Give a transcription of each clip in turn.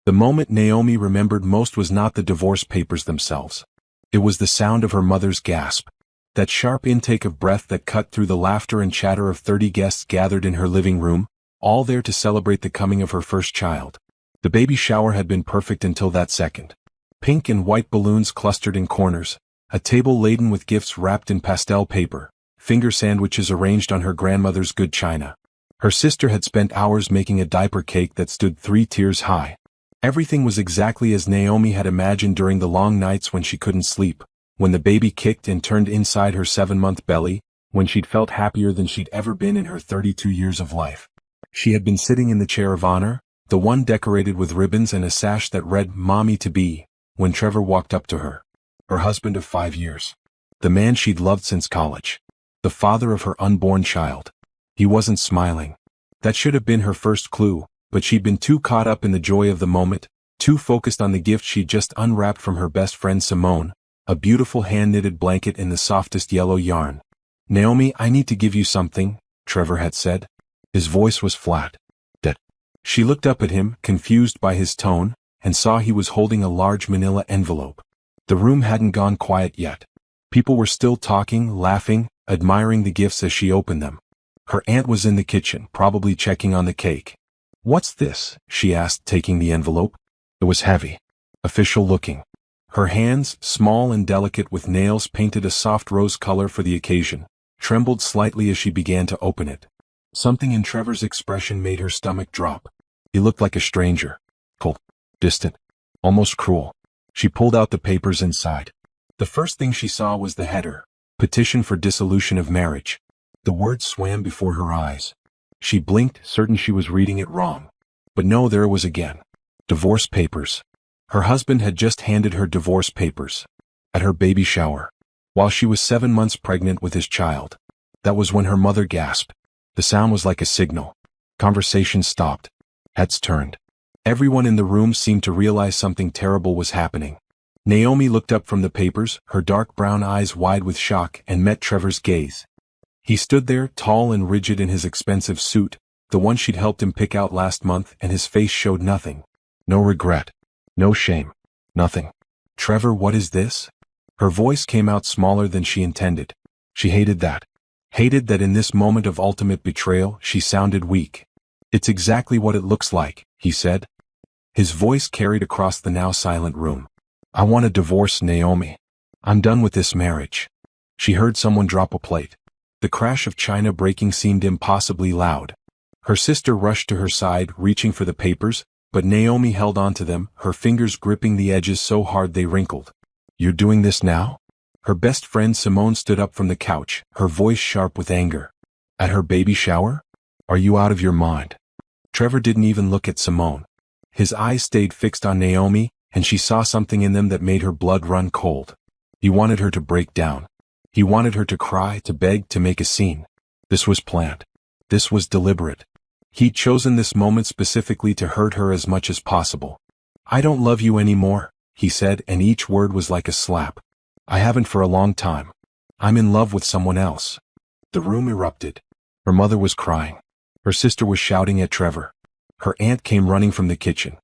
The moment Naomi remembered most was not the divorce papers themselves. It was the sound of her mother's gasp. That sharp intake of breath that cut through the laughter and chatter of 30 guests gathered in her living room, all there to celebrate the coming of her first child. The baby shower had been perfect until that second. Pink and white balloons clustered in corners, a table laden with gifts wrapped in pastel paper, finger sandwiches arranged on her grandmother's good china. Her sister had spent hours making a diaper cake that stood 3 tiers high. Everything was exactly as Naomi had imagined during the long nights when she couldn't sleep, when the baby kicked and turned inside her 7-month belly, when she'd felt happier than she'd ever been in her 32 years of life. She had been sitting in the chair of honor, the one decorated with ribbons and a sash that read "Mommy to be," when Trevor walked up to her. Her husband of 5 years. The man she'd loved since college. The father of her unborn child. He wasn't smiling. That should have been her first clue, but she'd been too caught up in the joy of the moment, too focused on the gift she'd just unwrapped from her best friend Simone, a beautiful hand-knitted blanket in the softest yellow yarn. "Naomi, I need to give you something," Trevor had said. His voice was flat. "That." She looked up at him, confused by his tone, and saw he was holding a large manila envelope. The room hadn't gone quiet yet. People were still talking, laughing, admiring the gifts as she opened them. Her aunt was in the kitchen, probably checking on the cake. "What's this?" she asked, taking the envelope. It was heavy. Official looking. Her hands, small and delicate with nails painted a soft rose color for the occasion, trembled slightly as she began to open it. Something in Trevor's expression made her stomach drop. He looked like a stranger. Cold, distant, almost cruel. She pulled out the papers inside. The first thing she saw was the header, "Petition for Dissolution of Marriage." The words swam before her eyes. She blinked, certain she was reading it wrong. But no, there it was again. Divorce papers. Her husband had just handed her divorce papers. At her baby shower. While she was 7 months pregnant with his child. That was when her mother gasped. The sound was like a signal. Conversation stopped. Heads turned. Everyone in the room seemed to realize something terrible was happening. Naomi looked up from the papers, her dark brown eyes wide with shock, and met Trevor's gaze. He stood there, tall and rigid in his expensive suit, the one she'd helped him pick out last month, and his face showed nothing. No regret. No shame. Nothing. "Trevor, what is this?" Her voice came out smaller than she intended. She hated that. Hated that in this moment of ultimate betrayal, she sounded weak. "It's exactly what it looks like," he said. His voice carried across the now silent room. "I want a divorce, Naomi. I'm done with this marriage." She heard someone drop a plate. The crash of china breaking seemed impossibly loud. Her sister rushed to her side, reaching for the papers, but Naomi held on to them, her fingers gripping the edges so hard they wrinkled. "You're doing this now?" Her best friend Simone stood up from the couch, her voice sharp with anger. "At her baby shower? Are you out of your mind?" Trevor didn't even look at Simone. His eyes stayed fixed on Naomi, and she saw something in them that made her blood run cold. He wanted her to break down. He wanted her to cry, to beg, to make a scene. This was planned. This was deliberate. He'd chosen this moment specifically to hurt her as much as possible. "I don't love you anymore," he said, and each word was like a slap. "I haven't for a long time. I'm in love with someone else." The room erupted. Her mother was crying. Her sister was shouting at Trevor. Her aunt came running from the kitchen.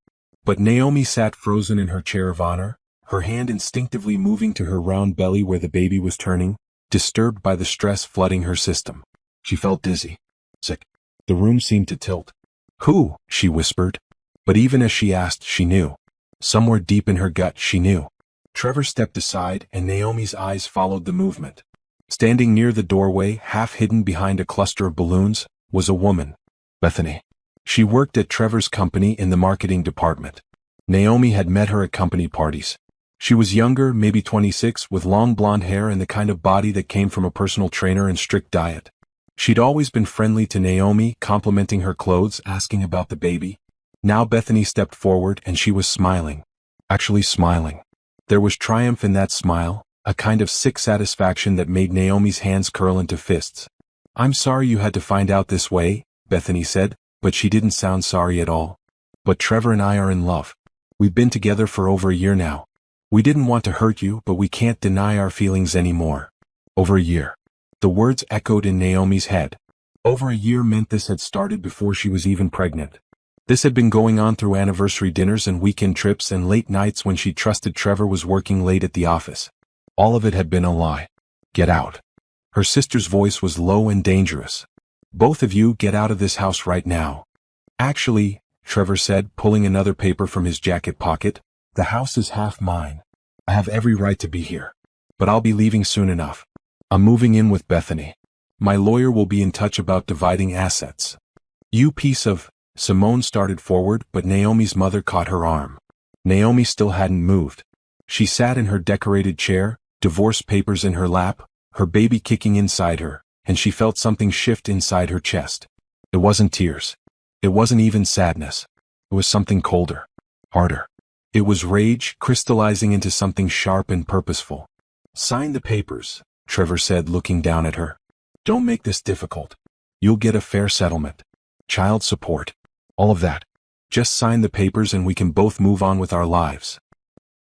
But Naomi sat frozen in her chair of honor, her hand instinctively moving to her round belly where the baby was turning, disturbed by the stress flooding her system. She felt dizzy. Sick. The room seemed to tilt. "Who?" she whispered. But even as she asked, she knew. Somewhere deep in her gut, she knew. Trevor stepped aside, and Naomi's eyes followed the movement. Standing near the doorway, half hidden behind a cluster of balloons, was a woman. Bethany. She worked at Trevor's company in the marketing department. Naomi had met her at company parties. She was younger, maybe 26, with long blonde hair and the kind of body that came from a personal trainer and strict diet. She'd always been friendly to Naomi, complimenting her clothes, asking about the baby. Now Bethany stepped forward and she was smiling. Actually smiling. There was triumph in that smile, a kind of sick satisfaction that made Naomi's hands curl into fists. "I'm sorry you had to find out this way," Bethany said, but she didn't sound sorry at all. "But Trevor and I are in love. We've been together for over a year now. We didn't want to hurt you, but we can't deny our feelings anymore." Over a year. The words echoed in Naomi's head. Over a year meant this had started before she was even pregnant. This had been going on through anniversary dinners and weekend trips and late nights when she trusted Trevor was working late at the office. All of it had been a lie. Get out. Her sister's voice was low and dangerous. Both of you get out of this house right now. Actually, Trevor said, pulling another paper from his jacket pocket, the house is half mine. I have every right to be here. But I'll be leaving soon enough. I'm moving in with Bethany. My lawyer will be in touch about dividing assets. You piece of... Simone started forward, but Naomi's mother caught her arm. Naomi still hadn't moved. She sat in her decorated chair, divorce papers in her lap, her baby kicking inside her, and she felt something shift inside her chest. It wasn't tears. It wasn't even sadness. It was something colder, harder. It was rage crystallizing into something sharp and purposeful. Sign the papers, Trevor said, looking down at her. Don't make this difficult. You'll get a fair settlement. Child support. All of that. Just sign the papers and we can both move on with our lives.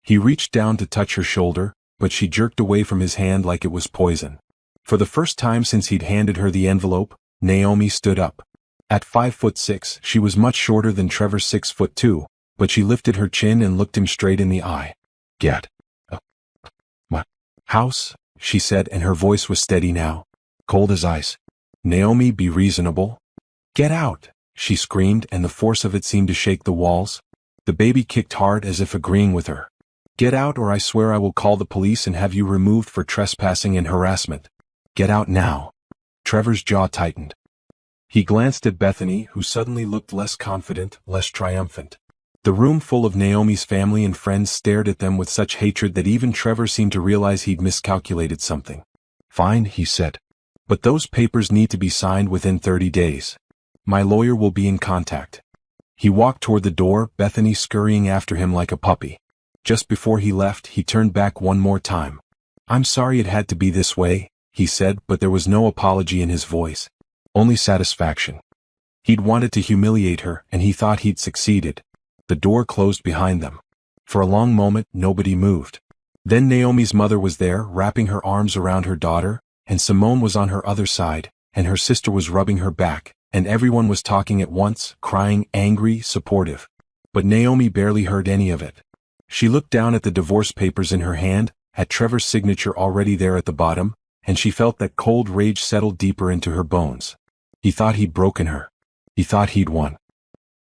He reached down to touch her shoulder, but she jerked away from his hand like it was poison. For the first time since he'd handed her the envelope, Naomi stood up. At 5'6", she was much shorter than Trevor's 6'2", but she lifted her chin and looked him straight in the eye. Get a house, she said, and her voice was steady now, cold as ice. Naomi, be reasonable. Get out, she screamed, and the force of it seemed to shake the walls. The baby kicked hard as if agreeing with her. Get out, or I swear I will call the police and have you removed for trespassing and harassment. Get out now. Trevor's jaw tightened. He glanced at Bethany, who suddenly looked less confident, less triumphant. The room full of Naomi's family and friends stared at them with such hatred that even Trevor seemed to realize he'd miscalculated something. Fine, he said. But those papers need to be signed within 30 days. My lawyer will be in contact. He walked toward the door, Bethany scurrying after him like a puppy. Just before he left, he turned back one more time. I'm sorry it had to be this way, he said, but there was no apology in his voice. Only satisfaction. He'd wanted to humiliate her, and he thought he'd succeeded. The door closed behind them. For a long moment, nobody moved. Then Naomi's mother was there, wrapping her arms around her daughter, and Simone was on her other side, and her sister was rubbing her back, and everyone was talking at once, crying, angry, supportive. But Naomi barely heard any of it. She looked down at the divorce papers in her hand, at Trevor's signature already there at the bottom, and she felt that cold rage settle deeper into her bones. He thought he'd broken her. He thought he'd won.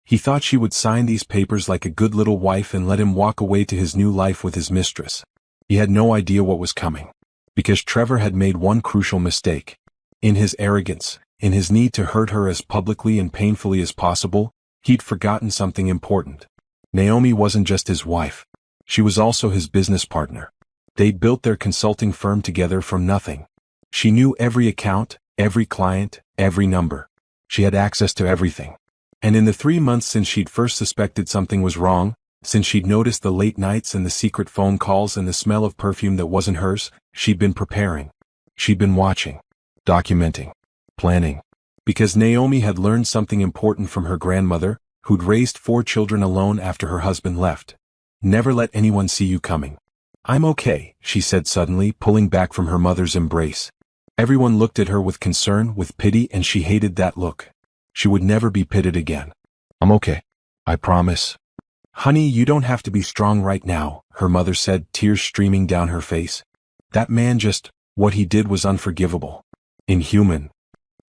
He thought she would sign these papers like a good little wife and let him walk away to his new life with his mistress. He had no idea what was coming. Because Trevor had made one crucial mistake. In his arrogance, in his need to hurt her as publicly and painfully as possible, he'd forgotten something important. Naomi wasn't just his wife. She was also his business partner. They'd built their consulting firm together from nothing. She knew every account, every client, every number. She had access to everything. And in the 3 months since she'd first suspected something was wrong, since she'd noticed the late nights and the secret phone calls and the smell of perfume that wasn't hers, she'd been preparing. She'd been watching, documenting, planning. Because Naomi had learned something important from her grandmother, who'd raised 4 children alone after her husband left. Never let anyone see you coming. I'm okay, she said suddenly, pulling back from her mother's embrace. Everyone looked at her with concern, with pity, and she hated that look. She would never be pitied again. I'm okay. I promise. Honey, you don't have to be strong right now, her mother said, tears streaming down her face. That man what he did was unforgivable. Inhuman.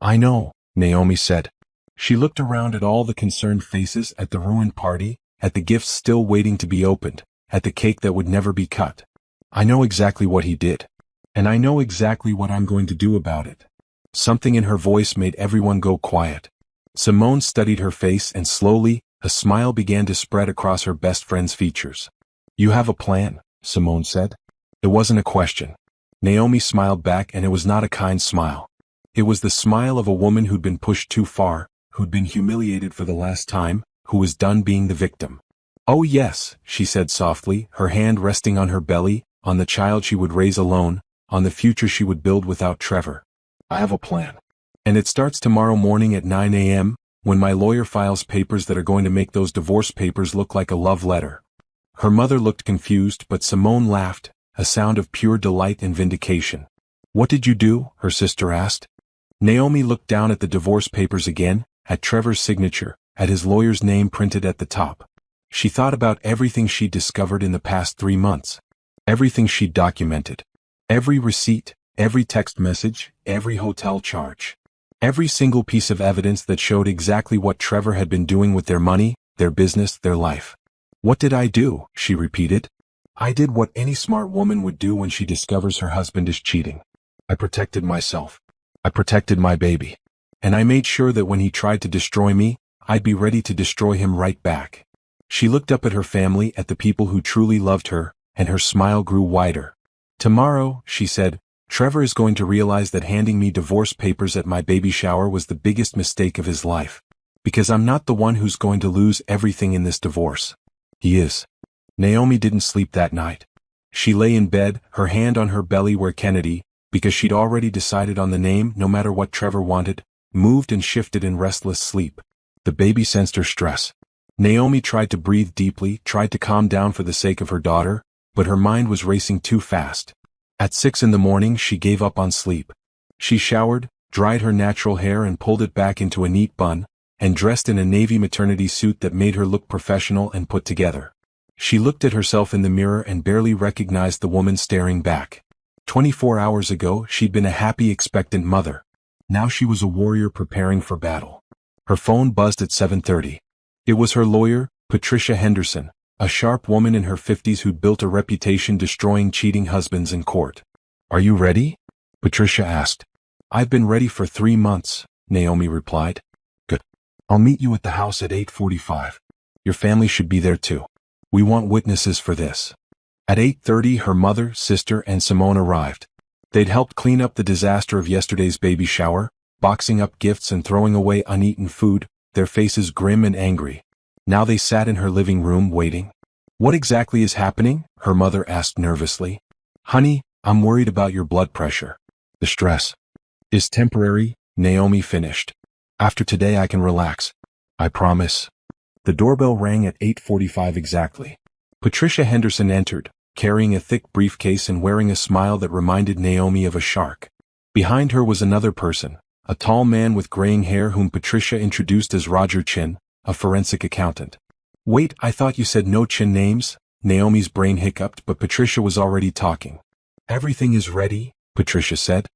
I know, Naomi said. She looked around at all the concerned faces, at the ruined party, at the gifts still waiting to be opened, at the cake that would never be cut. I know exactly what he did. And I know exactly what I'm going to do about it. Something in her voice made everyone go quiet. Simone studied her face and slowly, a smile began to spread across her best friend's features. You have a plan, Simone said. It wasn't a question. Naomi smiled back, and it was not a kind smile. It was the smile of a woman who'd been pushed too far, who'd been humiliated for the last time, who was done being the victim. Oh yes, she said softly, her hand resting on her belly, on the child she would raise alone, on the future she would build without Trevor. I have a plan. And it starts tomorrow morning at 9 a.m., when my lawyer files papers that are going to make those divorce papers look like a love letter. Her mother looked confused, but Simone laughed, a sound of pure delight and vindication. What did you do? Her sister asked. Naomi looked down at the divorce papers again, at Trevor's signature, at his lawyer's name printed at the top. She thought about everything she'd discovered in the past 3 months. Everything she'd documented. Every receipt, every text message, every hotel charge. Every single piece of evidence that showed exactly what Trevor had been doing with their money, their business, their life. "What did I do?" she repeated. "I did what any smart woman would do when she discovers her husband is cheating. I protected myself. I protected my baby. And I made sure that when he tried to destroy me, I'd be ready to destroy him right back." She looked up at her family, at the people who truly loved her, and her smile grew wider. "Tomorrow," she said, "Trevor is going to realize that handing me divorce papers at my baby shower was the biggest mistake of his life. Because I'm not the one who's going to lose everything in this divorce. He is." Naomi didn't sleep that night. She lay in bed, her hand on her belly where Kennedy, because she'd already decided on the name no matter what Trevor wanted, moved and shifted in restless sleep. The baby sensed her stress. Naomi tried to breathe deeply, tried to calm down for the sake of her daughter, but her mind was racing too fast. At 6 in the morning she gave up on sleep. She showered, dried her natural hair and pulled it back into a neat bun, and dressed in a navy maternity suit that made her look professional and put together. She looked at herself in the mirror and barely recognized the woman staring back. 24 hours ago she'd been a happy, expectant mother. Now she was a warrior preparing for battle. Her phone buzzed at 7:30. It was her lawyer, Patricia Henderson, a sharp woman in her 50s who'd built a reputation destroying cheating husbands in court. "Are you ready?" Patricia asked. "I've been ready for 3 months," Naomi replied. "Good. I'll meet you at the house at 8:45. Your family should be there too. We want witnesses for this." At 8:30 her mother, sister, and Simone arrived. They'd helped clean up the disaster of yesterday's baby shower, boxing up gifts and throwing away uneaten food, their faces grim and angry. Now they sat in her living room waiting. "What exactly is happening?" her mother asked nervously. "Honey, I'm worried about your blood pressure. The stress is temporary," Naomi finished. "After today I can relax. I promise." The doorbell rang at 8:45 exactly. Patricia Henderson entered, carrying a thick briefcase and wearing a smile that reminded Naomi of a shark. Behind her was another person, a tall man with graying hair whom Patricia introduced as Roger Chin, a forensic accountant. "Wait, I thought you said no Chin names?" Naomi's brain hiccuped, but Patricia was already talking. "Everything is ready," Patricia said.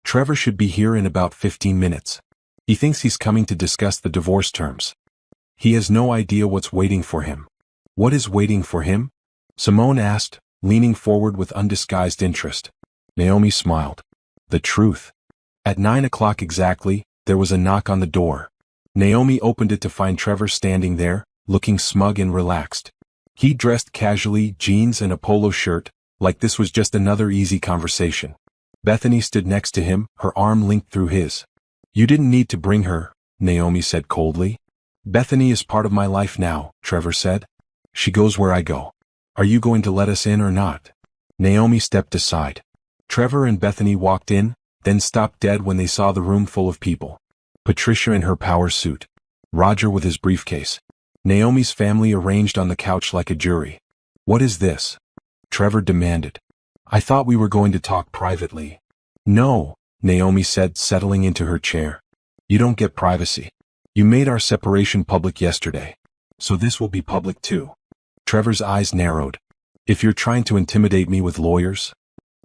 "Trevor should be here in about 15 minutes. He thinks he's coming to discuss the divorce terms. He has no idea what's waiting for him." "What is waiting for him?" Simone asked, leaning forward with undisguised interest. Naomi smiled. "The truth." At 9 o'clock exactly, there was a knock on the door. Naomi opened it to find Trevor standing there, looking smug and relaxed. He dressed casually, jeans and a polo shirt, like this was just another easy conversation. Bethany stood next to him, her arm linked through his. "You didn't need to bring her," Naomi said coldly. "Bethany is part of my life now," Trevor said. "She goes where I go. Are you going to let us in or not?" Naomi stepped aside. Trevor and Bethany walked in, then stopped dead when they saw the room full of people. Patricia in her power suit. Roger with his briefcase. Naomi's family arranged on the couch like a jury. "What is this?" Trevor demanded. "I thought we were going to talk privately." "No," Naomi said, settling into her chair. "You don't get privacy. You made our separation public yesterday. So this will be public too." Trevor's eyes narrowed. "If you're trying to intimidate me with lawyers—"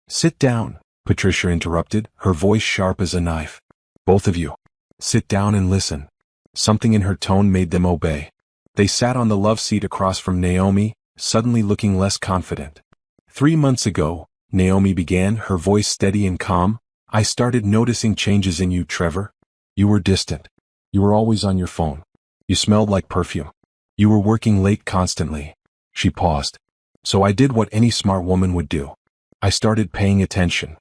"Sit down," Patricia interrupted, her voice sharp as a knife. "Both of you. Sit down and listen." Something in her tone made them obey. They sat on the love seat across from Naomi, suddenly looking less confident. 3 months ago," Naomi began, her voice steady and calm, "I started noticing changes in you, Trevor. You were distant. You were always on your phone. You smelled like perfume. You were working late constantly." She paused. "So I did what any smart woman would do. I started paying attention."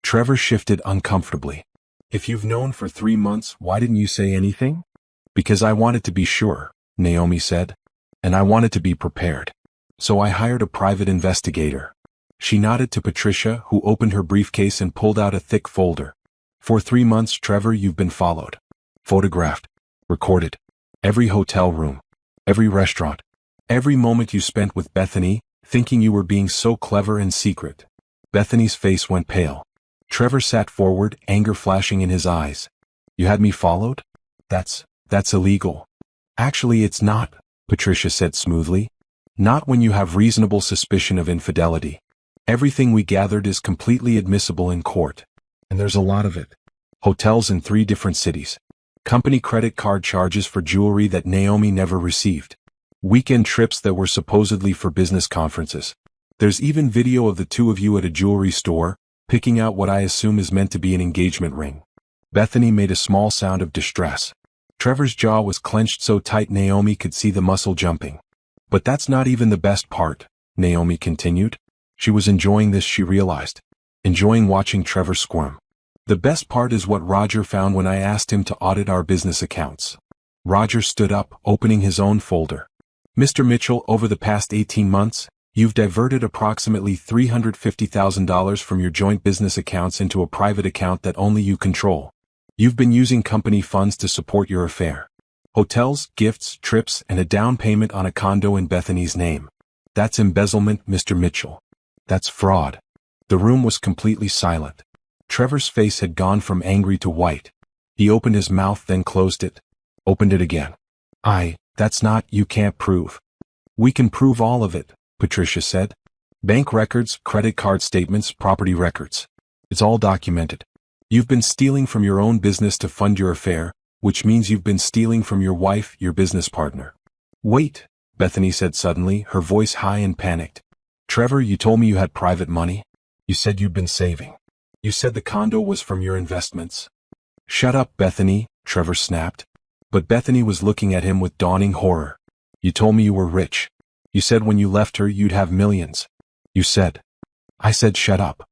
Trevor shifted uncomfortably. "If you've known for 3 months, why didn't you say anything?" "Because I wanted to be sure," Naomi said. "And I wanted to be prepared. So I hired a private investigator." She nodded to Patricia, who opened her briefcase and pulled out a thick folder. "For 3 months, Trevor, you've been followed. Photographed. Recorded. Every hotel room. Every restaurant. Every moment you spent with Bethany, thinking you were being so clever and secret." Bethany's face went pale. Trevor sat forward, anger flashing in his eyes. "You had me followed? That's illegal." Actually, it's not, Patricia said smoothly. Not when you have reasonable suspicion of infidelity. Everything we gathered is completely admissible in court. And there's a lot of it. Hotels in 3 different cities. Company credit card charges for jewelry that Naomi never received. Weekend trips that were supposedly for business conferences. There's even video of the 2 of you at a jewelry store, picking out what I assume is meant to be an engagement ring. Bethany made a small sound of distress. Trevor's jaw was clenched so tight Naomi could see the muscle jumping. But that's not even the best part, Naomi continued. She was enjoying this, she realized. Enjoying watching Trevor squirm. The best part is what Roger found when I asked him to audit our business accounts. Roger stood up, opening his own folder. Mr. Mitchell, over the past 18 months, you've diverted approximately $350,000 from your joint business accounts into a private account that only you control. You've been using company funds to support your affair. Hotels, gifts, trips, and a down payment on a condo in Bethany's name. That's embezzlement, Mr. Mitchell. That's fraud. The room was completely silent. Trevor's face had gone from angry to white. He opened his mouth, then closed it. Opened it again. That's not, you can't prove. We can prove all of it, Patricia said. Bank records, credit card statements, property records. It's all documented. You've been stealing from your own business to fund your affair, which means you've been stealing from your wife, your business partner. Wait, Bethany said suddenly, her voice high and panicked. Trevor, you told me you had private money. You said you'd been saving. You said the condo was from your investments. Shut up, Bethany, Trevor snapped. But Bethany was looking at him with dawning horror. You told me you were rich. You said when you left her you'd have millions. You said. I said shut up.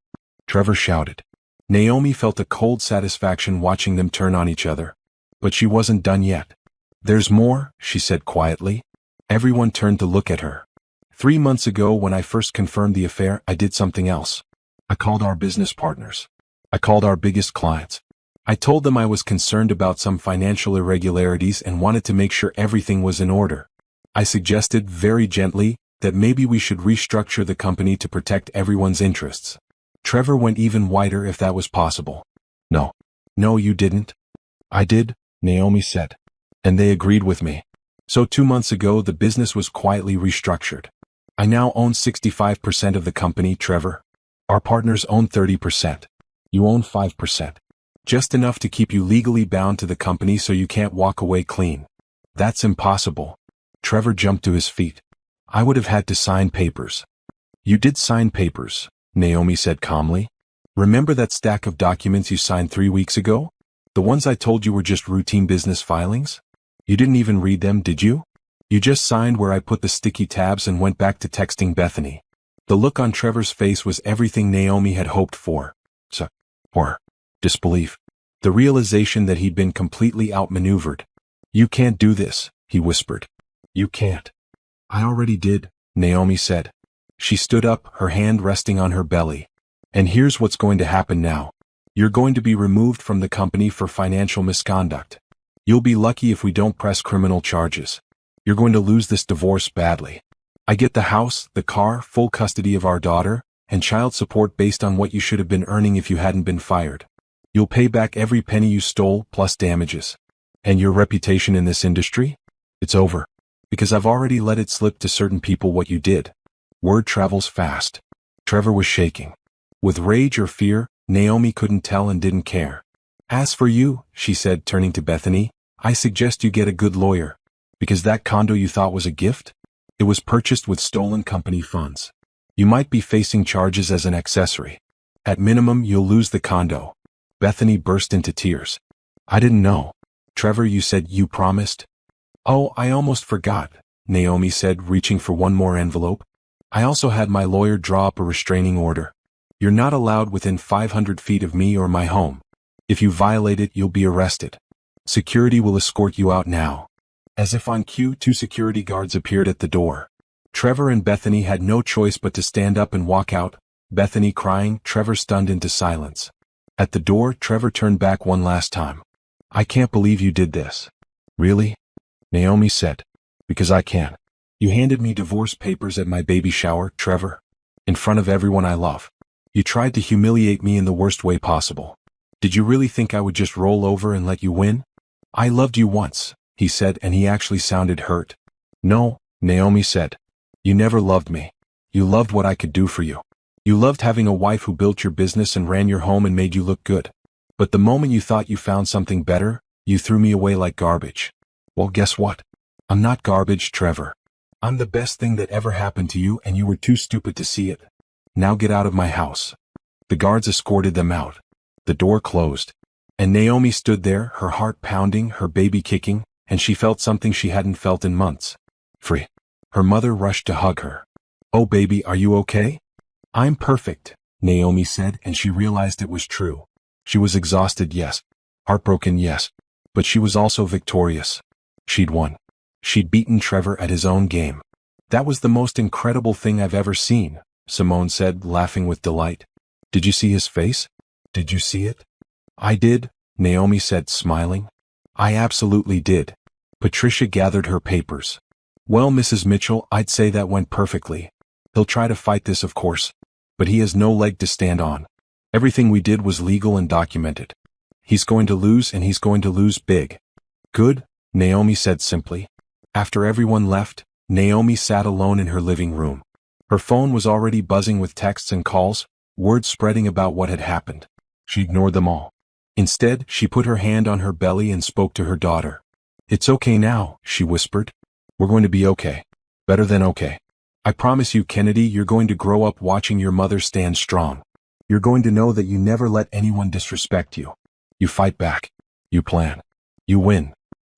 Trevor shouted. Naomi felt a cold satisfaction watching them turn on each other. But she wasn't done yet. There's more, she said quietly. Everyone turned to look at her. 3 months ago when I first confirmed the affair, I did something else. I called our business partners. I called our biggest clients. I told them I was concerned about some financial irregularities and wanted to make sure everything was in order. I suggested, very gently, that maybe we should restructure the company to protect everyone's interests. Trevor went even whiter if that was possible. No. No, you didn't. I did, Naomi said. And they agreed with me. So 2 months ago the business was quietly restructured. I now own 65% of the company, Trevor. Our partners own 30%. You own 5%. Just enough to keep you legally bound to the company so you can't walk away clean. That's impossible. Trevor jumped to his feet. I would have had to sign papers. You did sign papers, Naomi said calmly. Remember that stack of documents you signed 3 weeks ago? The ones I told you were just routine business filings? You didn't even read them, did you? You just signed where I put the sticky tabs and went back to texting Bethany. The look on Trevor's face was everything Naomi had hoped for. Horror. Disbelief. The realization that he'd been completely outmaneuvered. You can't do this, he whispered. You can't. I already did, Naomi said. She stood up, her hand resting on her belly. And here's what's going to happen now. You're going to be removed from the company for financial misconduct. You'll be lucky if we don't press criminal charges. You're going to lose this divorce badly. I get the house, the car, full custody of our daughter, and child support based on what you should have been earning if you hadn't been fired. You'll pay back every penny you stole, plus damages. And your reputation in this industry? It's over. Because I've already let it slip to certain people what you did. Word travels fast. Trevor was shaking. With rage or fear, Naomi couldn't tell and didn't care. As for you, she said, turning to Bethany, I suggest you get a good lawyer. Because that condo you thought was a gift? It was purchased with stolen company funds. You might be facing charges as an accessory. At minimum, you'll lose the condo. Bethany burst into tears. I didn't know. Trevor, you said you promised? Oh, I almost forgot, Naomi said, reaching for one more envelope. I also had my lawyer draw up a restraining order. You're not allowed within 500 feet of me or my home. If you violate it, you'll be arrested. Security will escort you out now. As if on cue, 2 security guards appeared at the door. Trevor and Bethany had no choice but to stand up and walk out, Bethany crying, Trevor stunned into silence. At the door, Trevor turned back one last time. I can't believe you did this. Really? Naomi said. Because I can. You handed me divorce papers at my baby shower, Trevor. In front of everyone I love. You tried to humiliate me in the worst way possible. Did you really think I would just roll over and let you win? I loved you once, he said, and he actually sounded hurt. No, Naomi said. You never loved me. You loved what I could do for you. You loved having a wife who built your business and ran your home and made you look good. But the moment you thought you found something better, you threw me away like garbage. Well, guess what? I'm not garbage, Trevor. I'm the best thing that ever happened to you, and you were too stupid to see it. Now get out of my house. The guards escorted them out. The door closed. And Naomi stood there, her heart pounding, her baby kicking, and she felt something she hadn't felt in months. Free. Her mother rushed to hug her. Oh baby, are you okay? I'm perfect, Naomi said, and she realized it was true. She was exhausted, yes. Heartbroken, yes. But she was also victorious. She'd won. She'd beaten Trevor at his own game. That was the most incredible thing I've ever seen, Simone said, laughing with delight. Did you see his face? Did you see it? I did, Naomi said, smiling. I absolutely did. Patricia gathered her papers. Well, Mrs. Mitchell, I'd say that went perfectly. He'll try to fight this, of course. But he has no leg to stand on. Everything we did was legal and documented. He's going to lose, and he's going to lose big. Good, Naomi said simply. After everyone left, Naomi sat alone in her living room. Her phone was already buzzing with texts and calls, words spreading about what had happened. She ignored them all. Instead, she put her hand on her belly and spoke to her daughter. It's okay now, she whispered. We're going to be okay. Better than okay. I promise you, Kennedy, you're going to grow up watching your mother stand strong. You're going to know that you never let anyone disrespect you. You fight back. You plan. You win.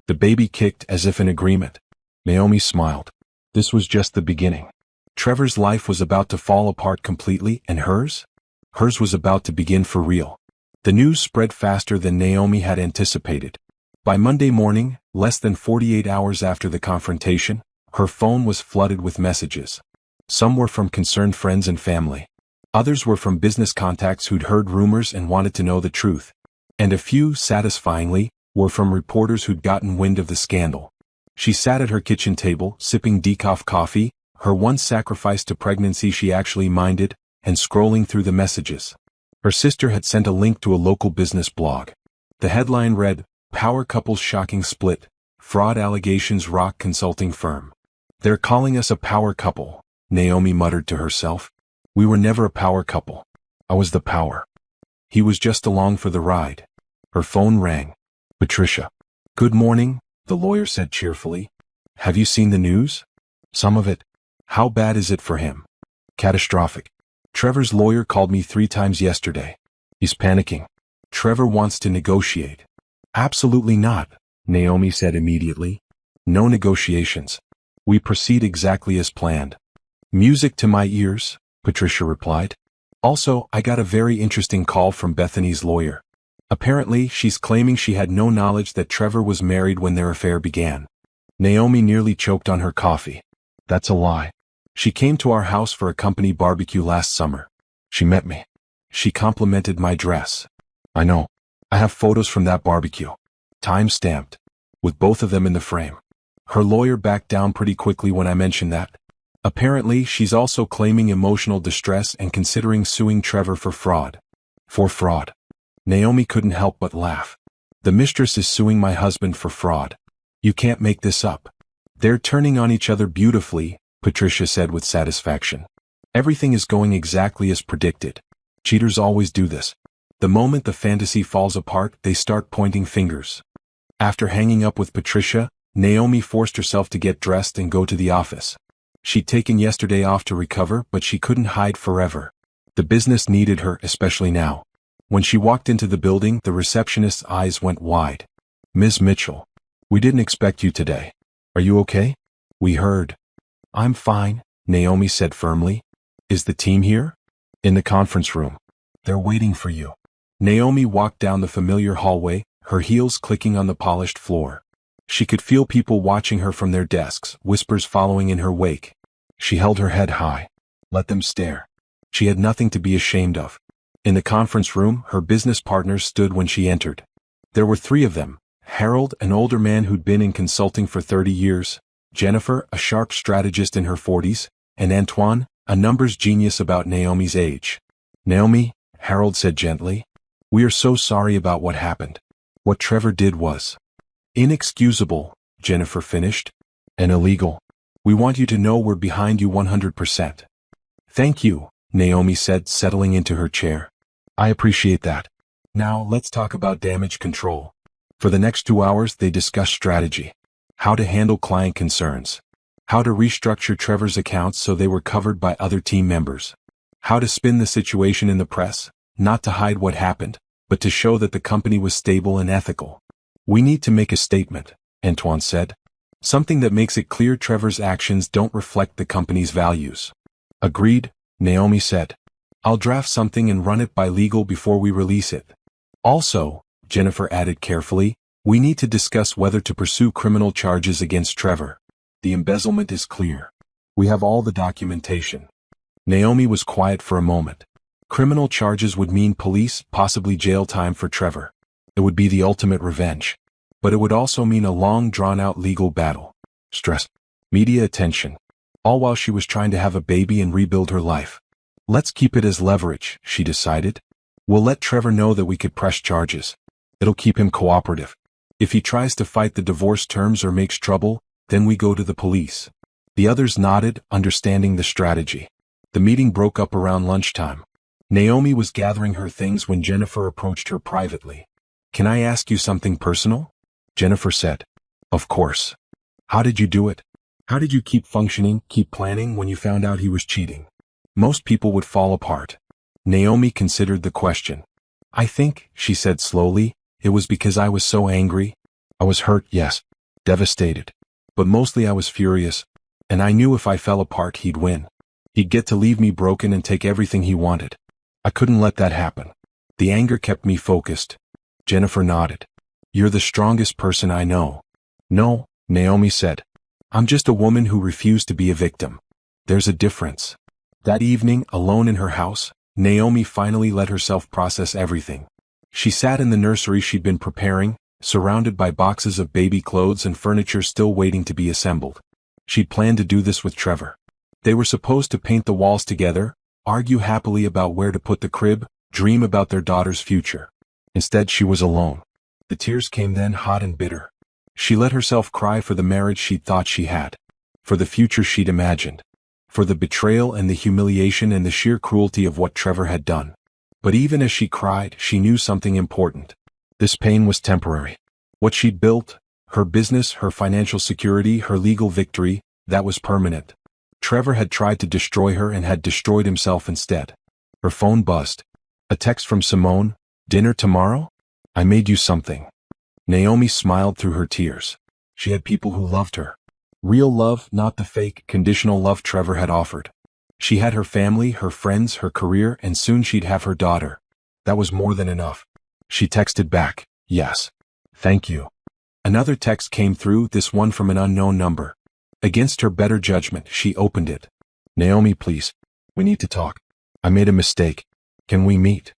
The baby kicked as if in agreement. Naomi smiled. This was just the beginning. Trevor's life was about to fall apart completely, and hers? Hers was about to begin for real. The news spread faster than Naomi had anticipated. By Monday morning, less than 48 hours after the confrontation, her phone was flooded with messages. Some were from concerned friends and family. Others were from business contacts who'd heard rumors and wanted to know the truth. And a few, satisfyingly, were from reporters who'd gotten wind of the scandal. She sat at her kitchen table, sipping decaf coffee, her one sacrifice to pregnancy she actually minded, and scrolling through the messages. Her sister had sent a link to a local business blog. The headline read, Power Couple's Shocking Split, Fraud Allegations Rock Consulting Firm. They're calling us a power couple, Naomi muttered to herself. We were never a power couple. I was the power. He was just along for the ride. Her phone rang. Patricia. Good morning, the lawyer said cheerfully. Have you seen the news? Some of it. How bad is it for him? Catastrophic. Trevor's lawyer called me 3 times yesterday. He's panicking. Trevor wants to negotiate. Absolutely not, Naomi said immediately. No negotiations. We proceed exactly as planned. Music to my ears, Patricia replied. Also, I got a very interesting call from Bethany's lawyer. Apparently, she's claiming she had no knowledge that Trevor was married when their affair began. Naomi nearly choked on her coffee. That's a lie. She came to our house for a company barbecue last summer. She met me. She complimented my dress. I know. I have photos from that barbecue. Time-stamped. With both of them in the frame. Her lawyer backed down pretty quickly when I mentioned that. Apparently, she's also claiming emotional distress and considering suing Trevor for fraud. For fraud. Naomi couldn't help but laugh. The mistress is suing my husband for fraud. You can't make this up. They're turning on each other beautifully, Patricia said with satisfaction. Everything is going exactly as predicted. Cheaters always do this. The moment the fantasy falls apart, they start pointing fingers. After hanging up with Patricia, Naomi forced herself to get dressed and go to the office. She'd taken yesterday off to recover, but she couldn't hide forever. The business needed her, especially now. When she walked into the building, the receptionist's eyes went wide. Ms. Mitchell, we didn't expect you today. Are you okay? We heard. I'm fine, Naomi said firmly. Is the team here? In the conference room. They're waiting for you. Naomi walked down the familiar hallway, her heels clicking on the polished floor. She could feel people watching her from their desks, whispers following in her wake. She held her head high. Let them stare. She had nothing to be ashamed of. In the conference room, her business partners stood when she entered. There were 3 of them. Harold, an older man who'd been in consulting for 30 years, Jennifer, a sharp strategist in her 40s, and Antoine, a numbers genius about Naomi's age. Naomi, Harold said gently, we are so sorry about what happened. What Trevor did was inexcusable, Jennifer finished. And illegal. We want you to know we're behind you 100%. Thank you, Naomi said, settling into her chair. I appreciate that. Now let's talk about damage control. For the next 2 hours they discussed strategy. How to handle client concerns. How to restructure Trevor's accounts so they were covered by other team members. How to spin the situation in the press, not to hide what happened, but to show that the company was stable and ethical. We need to make a statement, Antoine said. Something that makes it clear Trevor's actions don't reflect the company's values. Agreed, Naomi said. I'll draft something and run it by legal before we release it. Also, Jennifer added carefully, we need to discuss whether to pursue criminal charges against Trevor. The embezzlement is clear. We have all the documentation. Naomi was quiet for a moment. Criminal charges would mean police, possibly jail time for Trevor. It would be the ultimate revenge. But it would also mean a long drawn-out legal battle. Stress. Media attention. All while she was trying to have a baby and rebuild her life. Let's keep it as leverage, she decided. We'll let Trevor know that we could press charges. It'll keep him cooperative. If he tries to fight the divorce terms or makes trouble, then we go to the police. The others nodded, understanding the strategy. The meeting broke up around lunchtime. Naomi was gathering her things when Jennifer approached her privately. Can I ask you something personal? Jennifer said. Of course. How did you do it? How did you keep functioning, keep planning when you found out he was cheating? Most people would fall apart. Naomi considered the question. I think, she said slowly, it was because I was so angry. I was hurt, yes. Devastated. But mostly I was furious. And I knew if I fell apart he'd win. He'd get to leave me broken and take everything he wanted. I couldn't let that happen. The anger kept me focused. Jennifer nodded. You're the strongest person I know. No, Naomi said. I'm just a woman who refused to be a victim. There's a difference. That evening, alone in her house, Naomi finally let herself process everything. She sat in the nursery she'd been preparing, surrounded by boxes of baby clothes and furniture still waiting to be assembled. She'd planned to do this with Trevor. They were supposed to paint the walls together, argue happily about where to put the crib, dream about their daughter's future. Instead, she was alone. The tears came then, hot and bitter. She let herself cry for the marriage she'd thought she had, for the future she'd imagined, for the betrayal and the humiliation and the sheer cruelty of what Trevor had done. But even as she cried, she knew something important. This pain was temporary. What she'd built, her business, her financial security, her legal victory, that was permanent. Trevor had tried to destroy her and had destroyed himself instead. Her phone buzzed. A text from Simone. Dinner tomorrow? I made you something. Naomi smiled through her tears. She had people who loved her. Real love, not the fake, conditional love Trevor had offered. She had her family, her friends, her career, and soon she'd have her daughter. That was more than enough. She texted back, yes. Thank you. Another text came through, this one from an unknown number. Against her better judgment, she opened it. Naomi, please. We need to talk. I made a mistake. Can we meet?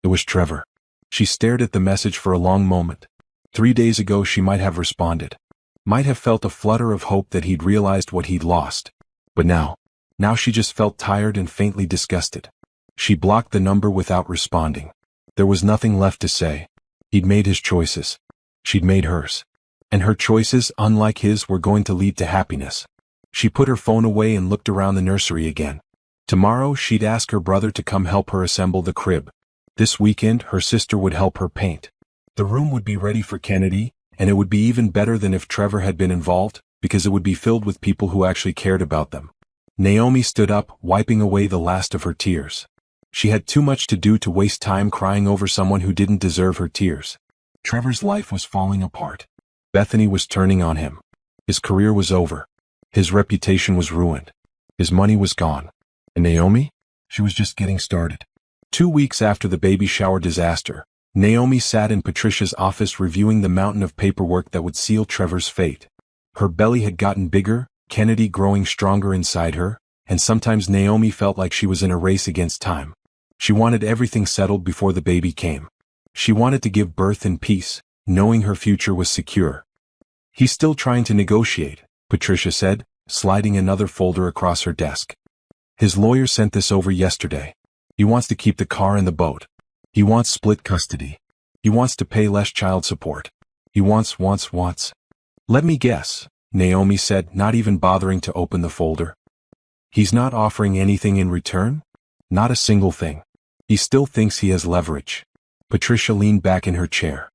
It was Trevor. She stared at the message for a long moment. 3 days ago she might have responded. Might have felt a flutter of hope that he'd realized what he'd lost. But now she just felt tired and faintly disgusted. She blocked the number without responding. There was nothing left to say. He'd made his choices. She'd made hers. And her choices, unlike his, were going to lead to happiness. She put her phone away and looked around the nursery again. Tomorrow she'd ask her brother to come help her assemble the crib. This weekend her sister would help her paint. The room would be ready for Kennedy, and it would be even better than if Trevor had been involved, because it would be filled with people who actually cared about them. Naomi stood up, wiping away the last of her tears. She had too much to do to waste time crying over someone who didn't deserve her tears. Trevor's life was falling apart. Bethany was turning on him. His career was over. His reputation was ruined. His money was gone. And Naomi? She was just getting started. 2 weeks after the baby shower disaster, Naomi sat in Patricia's office reviewing the mountain of paperwork that would seal Trevor's fate. Her belly had gotten bigger, Kennedy growing stronger inside her, and sometimes Naomi felt like she was in a race against time. She wanted everything settled before the baby came. She wanted to give birth in peace, knowing her future was secure. He's still trying to negotiate, Patricia said, sliding another folder across her desk. His lawyer sent this over yesterday. He wants to keep the car and the boat. He wants split custody. He wants to pay less child support. He wants. Let me guess, Naomi said, not even bothering to open the folder. He's not offering anything in return? Not a single thing. He still thinks he has leverage. Patricia leaned back in her chair.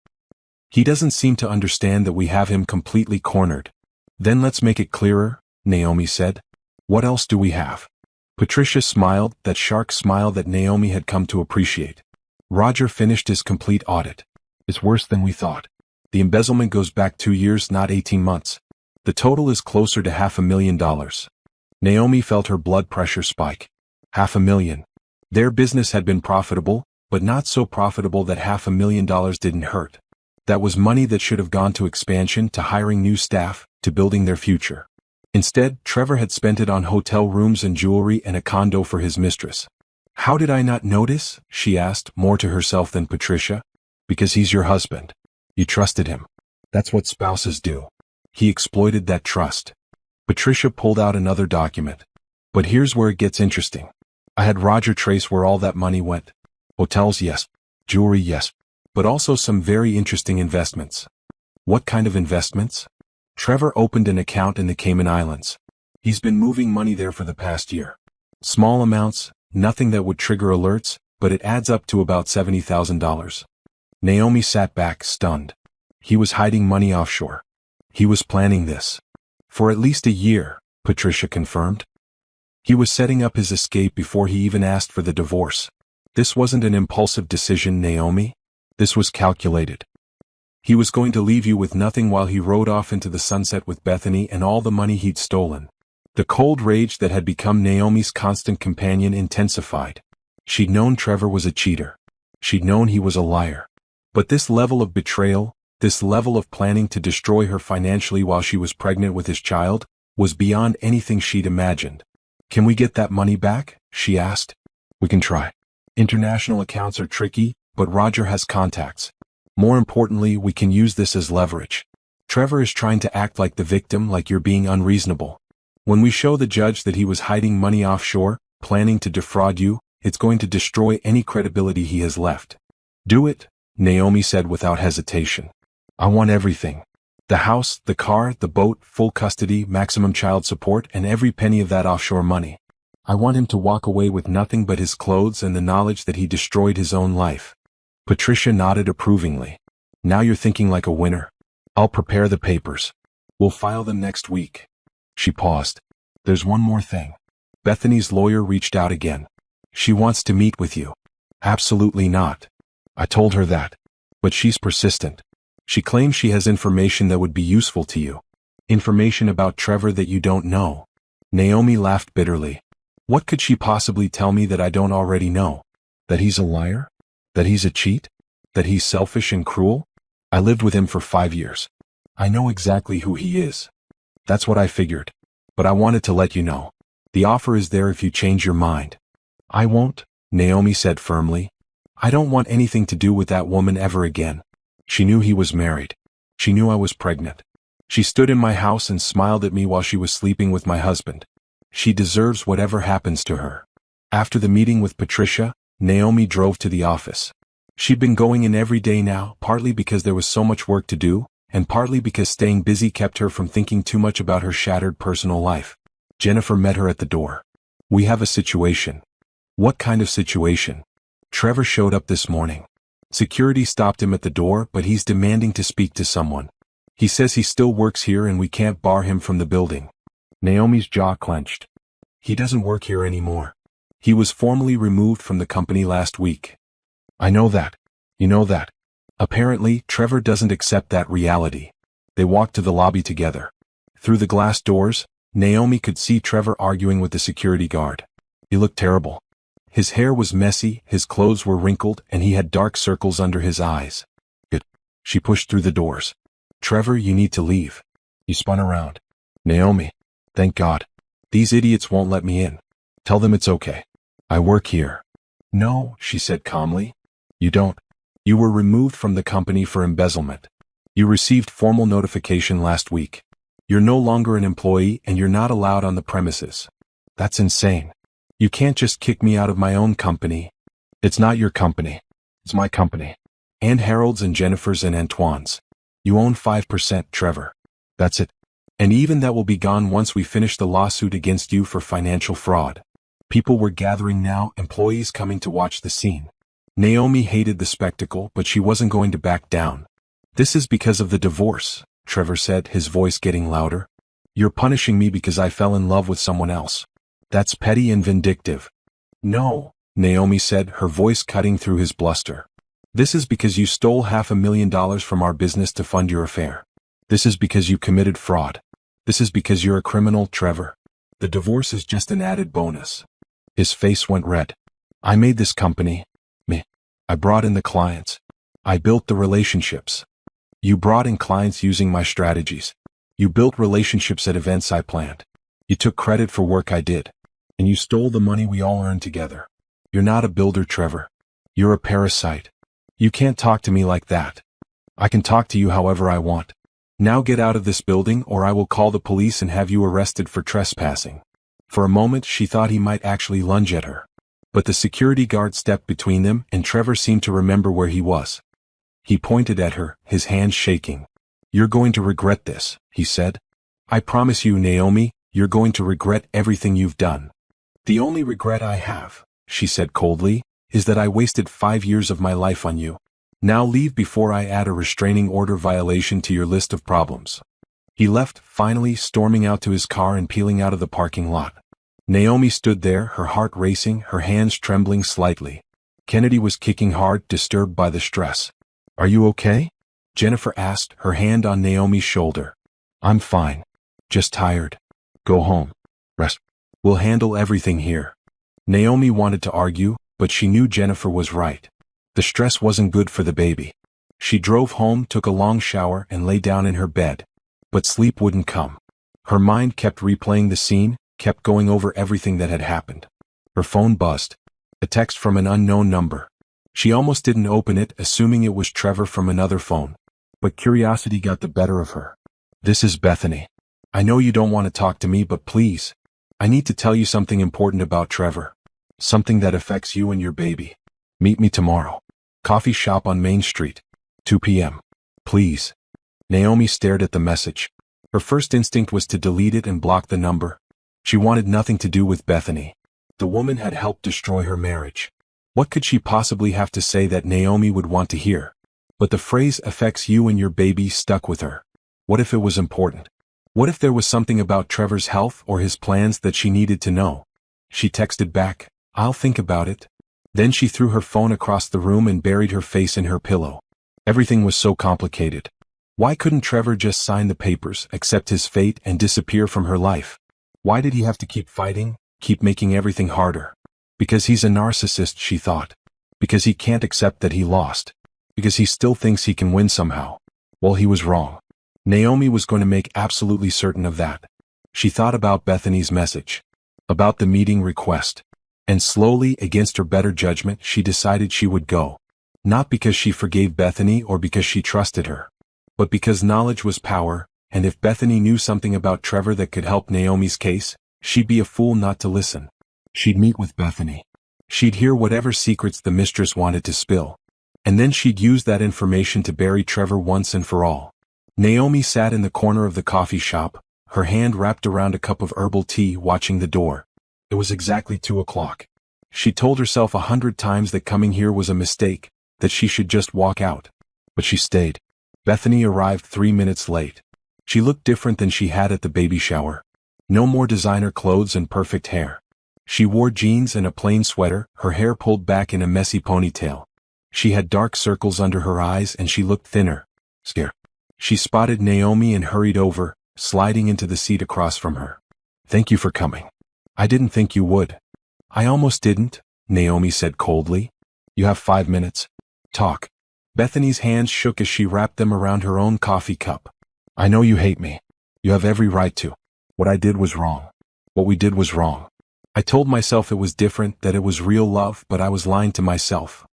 He doesn't seem to understand that we have him completely cornered. Then let's make it clearer, Naomi said. What else do we have? Patricia smiled, that shark smile that Naomi had come to appreciate. Roger finished his complete audit. It's worse than we thought. The embezzlement goes back 2 years, not 18 months. The total is closer to $500,000. Naomi felt her blood pressure spike. $500,000. Their business had been profitable, but not so profitable that $500,000 didn't hurt. That was money that should have gone to expansion, to hiring new staff, to building their future. Instead, Trevor had spent it on hotel rooms and jewelry and a condo for his mistress. How did I not notice? She asked, more to herself than Patricia. Because he's your husband. You trusted him. That's what spouses do. He exploited that trust. Patricia pulled out another document. But here's where it gets interesting. I had Roger trace where all that money went. Hotels, yes. Jewelry, yes. But also some very interesting investments. What kind of investments? Trevor opened an account in the Cayman Islands. He's been moving money there for the past year. Small amounts, nothing that would trigger alerts, but it adds up to about $70,000. Naomi sat back, stunned. He was hiding money offshore. He was planning this. For at least a year, Patricia confirmed. He was setting up his escape before he even asked for the divorce. This wasn't an impulsive decision, Naomi. This was calculated. He was going to leave you with nothing while he rode off into the sunset with Bethany and all the money he'd stolen. The cold rage that had become Naomi's constant companion intensified. She'd known Trevor was a cheater. She'd known he was a liar. But this level of betrayal, this level of planning to destroy her financially while she was pregnant with his child, was beyond anything she'd imagined. Can we get that money back? She asked. We can try. International accounts are tricky, but Roger has contacts. More importantly, we can use this as leverage. Trevor is trying to act like the victim, like you're being unreasonable. When we show the judge that he was hiding money offshore, planning to defraud you, it's going to destroy any credibility he has left. Do it, Naomi said without hesitation. I want everything. The house, the car, the boat, full custody, maximum child support, and every penny of that offshore money. I want him to walk away with nothing but his clothes and the knowledge that he destroyed his own life. Patricia nodded approvingly. Now you're thinking like a winner. I'll prepare the papers. We'll file them next week. She paused. There's one more thing. Bethany's lawyer reached out again. She wants to meet with you. Absolutely not. I told her that. But she's persistent. She claims she has information that would be useful to you. Information about Trevor that you don't know. Naomi laughed bitterly. What could she possibly tell me that I don't already know? That he's a liar? That he's a cheat? That he's selfish and cruel? I lived with him for 5 years. I know exactly who he is. That's what I figured. But I wanted to let you know. The offer is there if you change your mind. I won't, Naomi said firmly. I don't want anything to do with that woman ever again. She knew he was married. She knew I was pregnant. She stood in my house and smiled at me while she was sleeping with my husband. She deserves whatever happens to her. After the meeting with Patricia, Naomi drove to the office. She'd been going in every day now, partly because there was so much work to do, and partly because staying busy kept her from thinking too much about her shattered personal life. Jennifer met her at the door. We have a situation. What kind of situation? Trevor showed up this morning. Security stopped him at the door, but he's demanding to speak to someone. He says he still works here and we can't bar him from the building. Naomi's jaw clenched. He doesn't work here anymore. He was formally removed from the company last week. I know that. You know that. Apparently, Trevor doesn't accept that reality. They walked to the lobby together. Through the glass doors, Naomi could see Trevor arguing with the security guard. He looked terrible. His hair was messy, his clothes were wrinkled, and he had dark circles under his eyes. Good. She pushed through the doors. Trevor, you need to leave. He spun around. Naomi. Thank God. These idiots won't let me in. Tell them it's okay. I work here. No, she said calmly. You don't. You were removed from the company for embezzlement. You received formal notification last week. You're no longer an employee and you're not allowed on the premises. That's insane. You can't just kick me out of my own company. It's not your company. It's my company. And Harold's and Jennifer's and Antoine's. You own 5%, Trevor. That's it. And even that will be gone once we finish the lawsuit against you for financial fraud. People were gathering now, employees coming to watch the scene. Naomi hated the spectacle, but she wasn't going to back down. This is because of the divorce, Trevor said, his voice getting louder. You're punishing me because I fell in love with someone else. That's petty and vindictive. No, Naomi said, her voice cutting through his bluster. This is because you stole $500,000 from our business to fund your affair. This is because you committed fraud. This is because you're a criminal, Trevor. The divorce is just an added bonus. His face went red. I made this company. Me. I brought in the clients. I built the relationships. You brought in clients using my strategies. You built relationships at events I planned. You took credit for work I did. And you stole the money we all earned together. You're not a builder, Trevor. You're a parasite. You can't talk to me like that. I can talk to you however I want. Now get out of this building or I will call the police and have you arrested for trespassing. For a moment she thought he might actually lunge at her. But the security guard stepped between them and Trevor seemed to remember where he was. He pointed at her, his hands shaking. You're going to regret this, he said. I promise you, Naomi, you're going to regret everything you've done. The only regret I have, she said coldly, is that I wasted 5 years of my life on you. Now leave before I add a restraining order violation to your list of problems. He left, finally storming out to his car and peeling out of the parking lot. Naomi stood there, her heart racing, her hands trembling slightly. Kennedy was kicking hard, disturbed by the stress. Are you okay? Jennifer asked, her hand on Naomi's shoulder. I'm fine. Just tired. Go home. Rest. We'll handle everything here. Naomi wanted to argue, but she knew Jennifer was right. The stress wasn't good for the baby. She drove home, took a long shower, and lay down in her bed. But sleep wouldn't come. Her mind kept replaying the scene, kept going over everything that had happened. Her phone buzzed. A text from an unknown number. She almost didn't open it, assuming it was Trevor from another phone. But curiosity got the better of her. This is Bethany. I know you don't want to talk to me, but please. I need to tell you something important about Trevor. Something that affects you and your baby. Meet me tomorrow. Coffee shop on Main Street. 2 p.m. Please. Naomi stared at the message. Her first instinct was to delete it and block the number. She wanted nothing to do with Bethany. The woman had helped destroy her marriage. What could she possibly have to say that Naomi would want to hear? But the phrase affects you and your baby stuck with her. What if it was important? What if there was something about Trevor's health or his plans that she needed to know? She texted back, I'll think about it. Then she threw her phone across the room and buried her face in her pillow. Everything was so complicated. Why couldn't Trevor just sign the papers, accept his fate, and disappear from her life? Why did he have to keep fighting, keep making everything harder? Because he's a narcissist, she thought. Because he can't accept that he lost. Because he still thinks he can win somehow. Well, he was wrong. Naomi was going to make absolutely certain of that. She thought about Bethany's message. About the meeting request. And slowly, against her better judgment, she decided she would go. Not because she forgave Bethany or because she trusted her. But because knowledge was power, and if Bethany knew something about Trevor that could help Naomi's case, she'd be a fool not to listen. She'd meet with Bethany. She'd hear whatever secrets the mistress wanted to spill. And then she'd use that information to bury Trevor once and for all. Naomi sat in the corner of the coffee shop, her hand wrapped around a cup of herbal tea, watching the door. It was exactly 2 o'clock. She told herself 100 times that coming here was a mistake, that she should just walk out. But she stayed. Bethany arrived 3 minutes late. She looked different than she had at the baby shower. No more designer clothes and perfect hair. She wore jeans and a plain sweater, her hair pulled back in a messy ponytail. She had dark circles under her eyes and she looked thinner. Scared. She spotted Naomi and hurried over, sliding into the seat across from her. Thank you for coming. I didn't think you would. I almost didn't, Naomi said coldly. You have 5 minutes. Talk. Bethany's hands shook as she wrapped them around her own coffee cup. I know you hate me. You have every right to. What I did was wrong. What we did was wrong. I told myself it was different, that it was real love, but I was lying to myself.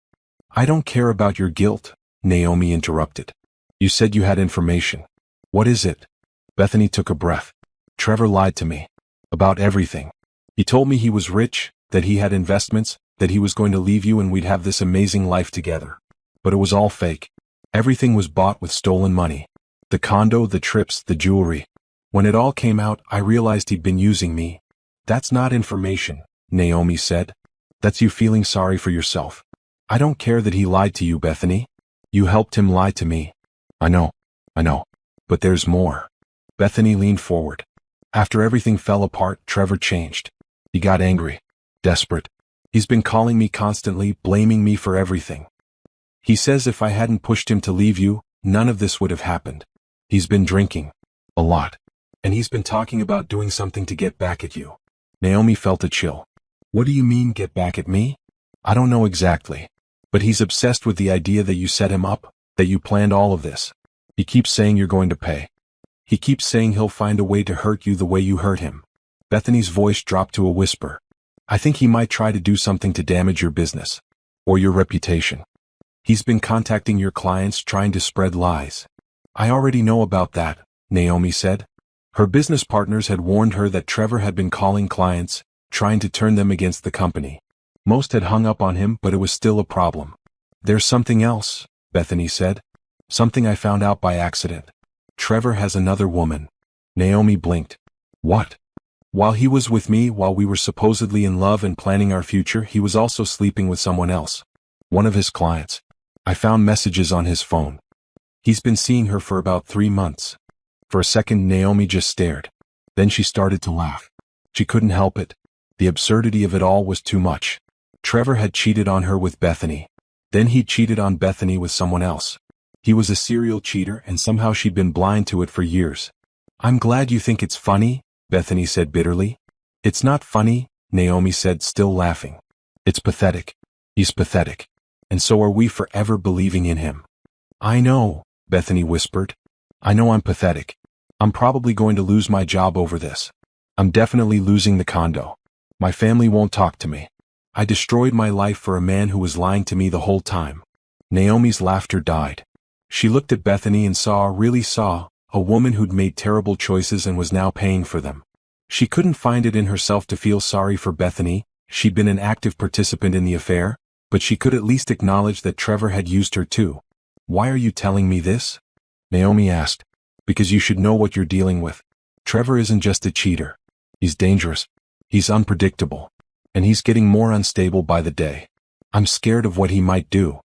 I don't care about your guilt, Naomi interrupted. You said you had information. What is it? Bethany took a breath. Trevor lied to me. About everything. He told me he was rich, that he had investments, that he was going to leave you and we'd have this amazing life together. But it was all fake. Everything was bought with stolen money. The condo, the trips, the jewelry. When it all came out, I realized he'd been using me. That's not information, Naomi said. That's you feeling sorry for yourself. I don't care that he lied to you, Bethany. You helped him lie to me. I know. But there's more. Bethany leaned forward. After everything fell apart, Trevor changed. He got angry. Desperate. He's been calling me constantly, blaming me for everything. He says if I hadn't pushed him to leave you, none of this would have happened. He's been drinking. A lot. And he's been talking about doing something to get back at you. Naomi felt a chill. What do you mean, get back at me? I don't know exactly. But he's obsessed with the idea that you set him up, that you planned all of this. He keeps saying you're going to pay. He keeps saying he'll find a way to hurt you the way you hurt him. Bethany's voice dropped to a whisper. I think he might try to do something to damage your business. Or your reputation. He's been contacting your clients, trying to spread lies. I already know about that, Naomi said. Her business partners had warned her that Trevor had been calling clients, trying to turn them against the company. Most had hung up on him, but it was still a problem. There's something else, Bethany said. Something I found out by accident. Trevor has another woman. Naomi blinked. What? While he was with me, while we were supposedly in love and planning our future, he was also sleeping with someone else. One of his clients. I found messages on his phone. He's been seeing her for about 3 months. For a second, Naomi just stared. Then she started to laugh. She couldn't help it. The absurdity of it all was too much. Trevor had cheated on her with Bethany. Then he cheated on Bethany with someone else. He was a serial cheater, and somehow she'd been blind to it for years. I'm glad you think it's funny, Bethany said bitterly. It's not funny, Naomi said, still laughing. It's pathetic. He's pathetic. And so are we, forever believing in him. I know, Bethany whispered. I know I'm pathetic. I'm probably going to lose my job over this. I'm definitely losing the condo. My family won't talk to me. I destroyed my life for a man who was lying to me the whole time. Naomi's laughter died. She looked at Bethany and really saw, a woman who'd made terrible choices and was now paying for them. She couldn't find it in herself to feel sorry for Bethany. She'd been an active participant in the affair, but she could at least acknowledge that Trevor had used her too. Why are you telling me this? Naomi asked. Because you should know what you're dealing with. Trevor isn't just a cheater. He's dangerous. He's unpredictable. And he's getting more unstable by the day. I'm scared of what he might do.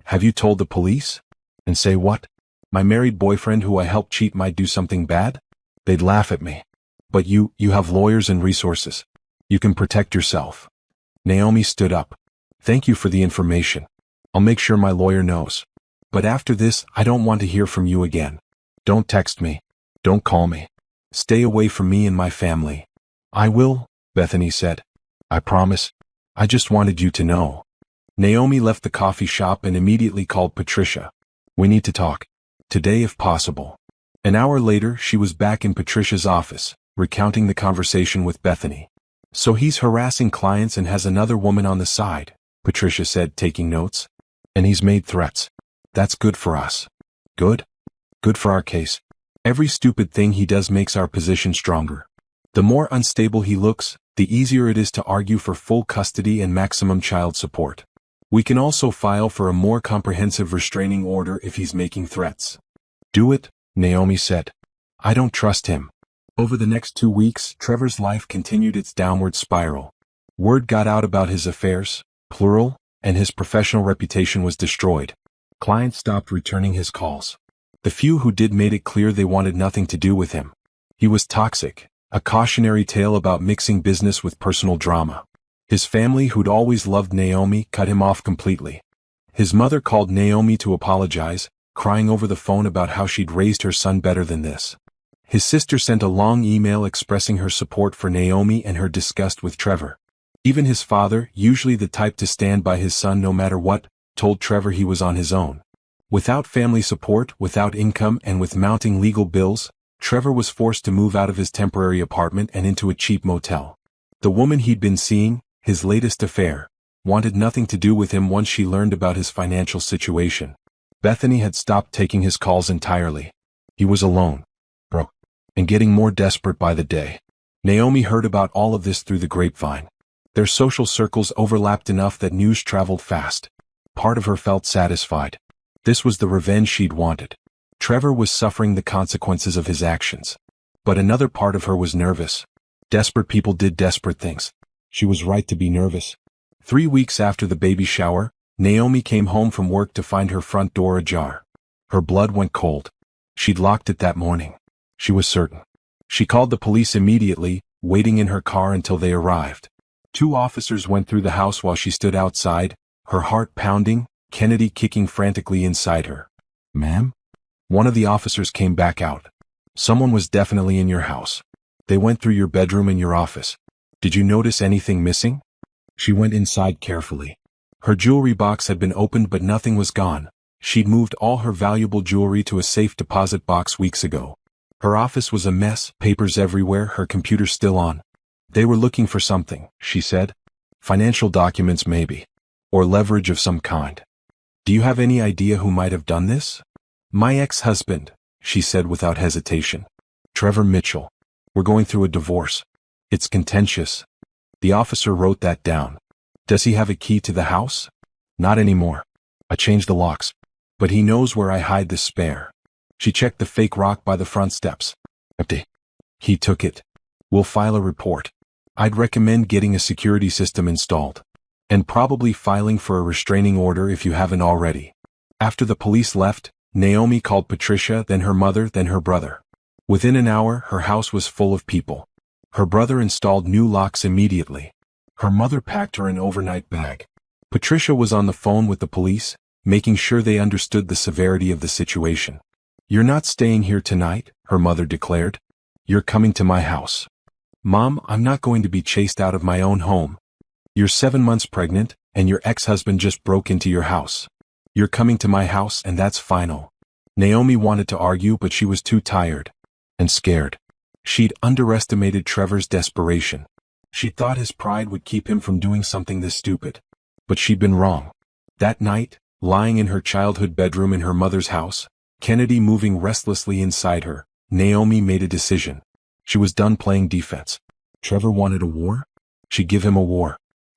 Have you told the police? And say what? My married boyfriend who I helped cheat might do something bad? They'd laugh at me. But you have lawyers and resources. You can protect yourself. Naomi stood up. Thank you for the information. I'll make sure my lawyer knows. But after this, I don't want to hear from you again. Don't text me. Don't call me. Stay away from me and my family. I will, Bethany said. I promise. I just wanted you to know. Naomi left the coffee shop and immediately called Patricia. We need to talk. Today if possible. An hour later, she was back in Patricia's office, recounting the conversation with Bethany. So he's harassing clients and has another woman on the side, Patricia said, taking notes. And he's made threats. That's good for us. Good? Good for our case. Every stupid thing he does makes our position stronger. The more unstable he looks, the easier it is to argue for full custody and maximum child support. We can also file for a more comprehensive restraining order if he's making threats. Do it, Naomi said. I don't trust him. Over the next 2 weeks, Trevor's life continued its downward spiral. Word got out about his affairs, plural, and his professional reputation was destroyed. Clients stopped returning his calls. The few who did made it clear they wanted nothing to do with him. He was toxic, a cautionary tale about mixing business with personal drama. His family, who'd always loved Naomi, cut him off completely. His mother called Naomi to apologize, crying over the phone about how she'd raised her son better than this. His sister sent a long email expressing her support for Naomi and her disgust with Trevor. Even his father, usually the type to stand by his son no matter what, told Trevor he was on his own. Without family support, without income, and with mounting legal bills, Trevor was forced to move out of his temporary apartment and into a cheap motel. The woman he'd been seeing, his latest affair, wanted nothing to do with him once she learned about his financial situation. Bethany had stopped taking his calls entirely. He was alone, broke, and getting more desperate by the day. Naomi heard about all of this through the grapevine. Their social circles overlapped enough that news traveled fast. Part of her felt satisfied. This was the revenge she'd wanted. Trevor was suffering the consequences of his actions. But another part of her was nervous. Desperate people did desperate things. She was right to be nervous. 3 weeks after the baby shower, Naomi came home from work to find her front door ajar. Her blood went cold. She'd locked it that morning. She was certain. She called the police immediately, waiting in her car until they arrived. 2 officers went through the house while she stood outside, her heart pounding, Kennedy kicking frantically inside her. "Ma'am?" One of the officers came back out. "Someone was definitely in your house. They went through your bedroom and your office. Did you notice anything missing?" She went inside carefully. Her jewelry box had been opened but nothing was gone. She'd moved all her valuable jewelry to a safe deposit box weeks ago. Her office was a mess, papers everywhere, her computer still on. "They were looking for something," she said. "Financial documents maybe. Or leverage of some kind. Do you have any idea who might have done this?" "My ex-husband," she said without hesitation. "Trevor Mitchell. We're going through a divorce. It's contentious." The officer wrote that down. "Does he have a key to the house?" "Not anymore. I changed the locks. But he knows where I hide the spare." She checked the fake rock by the front steps. "Empty." "He took it. We'll file a report. I'd recommend getting a security system installed. And probably filing for a restraining order if you haven't already." After the police left, Naomi called Patricia, then her mother, then her brother. Within an hour, her house was full of people. Her brother installed new locks immediately. Her mother packed her an overnight bag. Patricia was on the phone with the police, making sure they understood the severity of the situation. "You're not staying here tonight," her mother declared. "You're coming to my house." "Mom, I'm not going to be chased out of my own home. You're 7 months pregnant, and your ex-husband just broke into your house. You're coming to my house and that's final." Naomi wanted to argue but she was too tired. And scared. She'd underestimated Trevor's desperation. She thought his pride would keep him from doing something this stupid. But she'd been wrong. That night, lying in her childhood bedroom in her mother's house, Kennedy moving restlessly inside her, Naomi made a decision. She was done playing defense. Trevor wanted a war? She'd give him a war.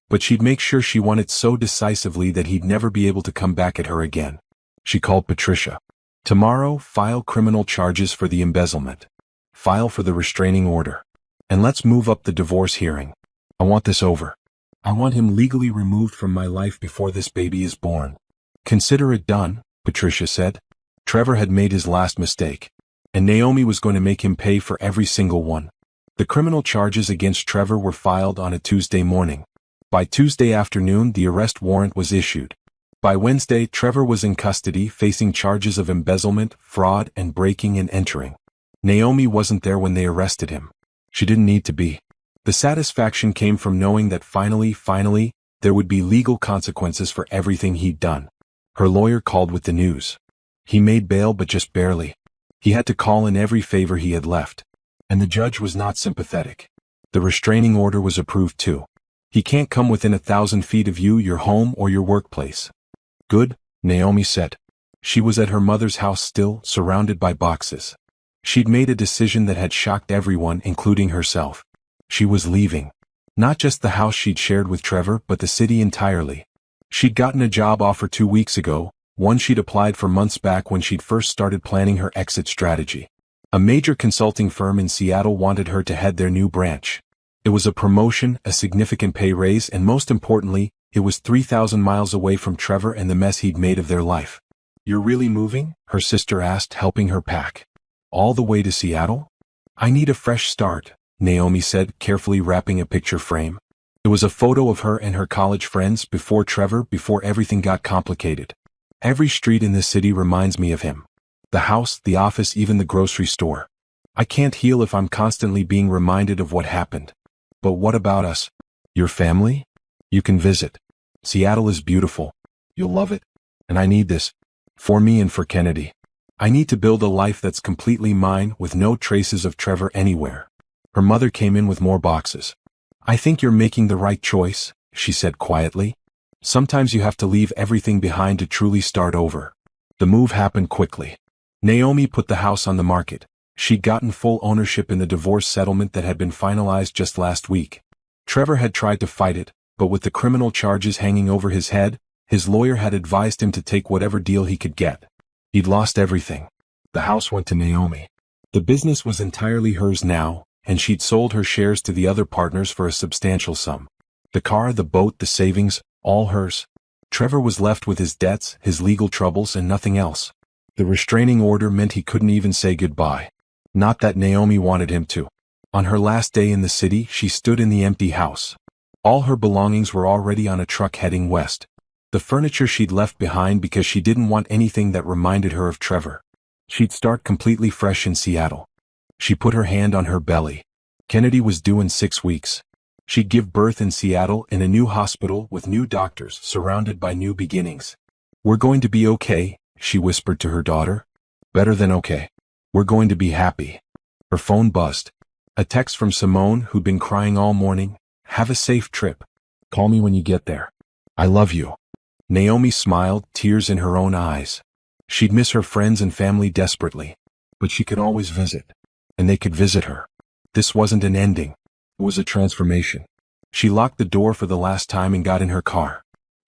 But she'd make sure she won it so decisively that he'd never be able to come back at her again. She called Patricia. "Tomorrow, file criminal charges for the embezzlement. File for the restraining order. And let's move up the divorce hearing. I want this over. I want him legally removed from my life before this baby is born." "Consider it done," Patricia said. Trevor had made his last mistake. And Naomi was going to make him pay for every single one. The criminal charges against Trevor were filed on a Tuesday morning. By Tuesday afternoon, the arrest warrant was issued. By Wednesday, Trevor was in custody facing charges of embezzlement, fraud, and breaking and entering. Naomi wasn't there when they arrested him. She didn't need to be. The satisfaction came from knowing that finally, there would be legal consequences for everything he'd done. Her lawyer called with the news. He made bail but just barely. He had to call in every favor he had left. And the judge was not sympathetic. The restraining order was approved too. "He can't come within 1,000 feet of you, your home, or your workplace." "Good," Naomi said. She was at her mother's house still, surrounded by boxes. She'd made a decision that had shocked everyone, including herself. She was leaving. Not just the house she'd shared with Trevor, but the city entirely. She'd gotten a job offer 2 weeks ago, one she'd applied for months back when she'd first started planning her exit strategy. A major consulting firm in Seattle wanted her to head their new branch. It was a promotion, a significant pay raise, and most importantly, it was 3,000 miles away from Trevor and the mess he'd made of their life. "You're really moving?" her sister asked, helping her pack. "All the way to Seattle?" "I need a fresh start," Naomi said, carefully wrapping a picture frame. It was a photo of her and her college friends before Trevor, before everything got complicated. "Every street in this city reminds me of him. The house, the office, even the grocery store. I can't heal if I'm constantly being reminded of what happened. But what about us? Your family? You can visit. Seattle is beautiful. You'll love it. And I need this. For me and for Kennedy. I need to build a life that's completely mine with no traces of Trevor anywhere." Her mother came in with more boxes. "I think you're making the right choice," she said quietly. "Sometimes you have to leave everything behind to truly start over." The move happened quickly. Naomi put the house on the market. She'd gotten full ownership in the divorce settlement that had been finalized just last week. Trevor had tried to fight it, but with the criminal charges hanging over his head, his lawyer had advised him to take whatever deal he could get. He'd lost everything. The house went to Naomi. The business was entirely hers now, and she'd sold her shares to the other partners for a substantial sum. The car, the boat, the savings, all hers. Trevor was left with his debts, his legal troubles, and nothing else. The restraining order meant he couldn't even say goodbye. Not that Naomi wanted him to. On her last day in the city, she stood in the empty house. All her belongings were already on a truck heading west. The furniture she'd left behind because she didn't want anything that reminded her of Trevor. She'd start completely fresh in Seattle. She put her hand on her belly. Kennedy was due in 6 weeks. She'd give birth in Seattle in a new hospital with new doctors, surrounded by new beginnings. "We're going to be okay," she whispered to her daughter. "Better than okay. We're going to be happy." Her phone buzzed. A text from Simone, who'd been crying all morning. "Have a safe trip. Call me when you get there. I love you." Naomi smiled, tears in her own eyes. She'd miss her friends and family desperately. But she could always visit. And they could visit her. This wasn't an ending. It was a transformation. She locked the door for the last time and got in her car.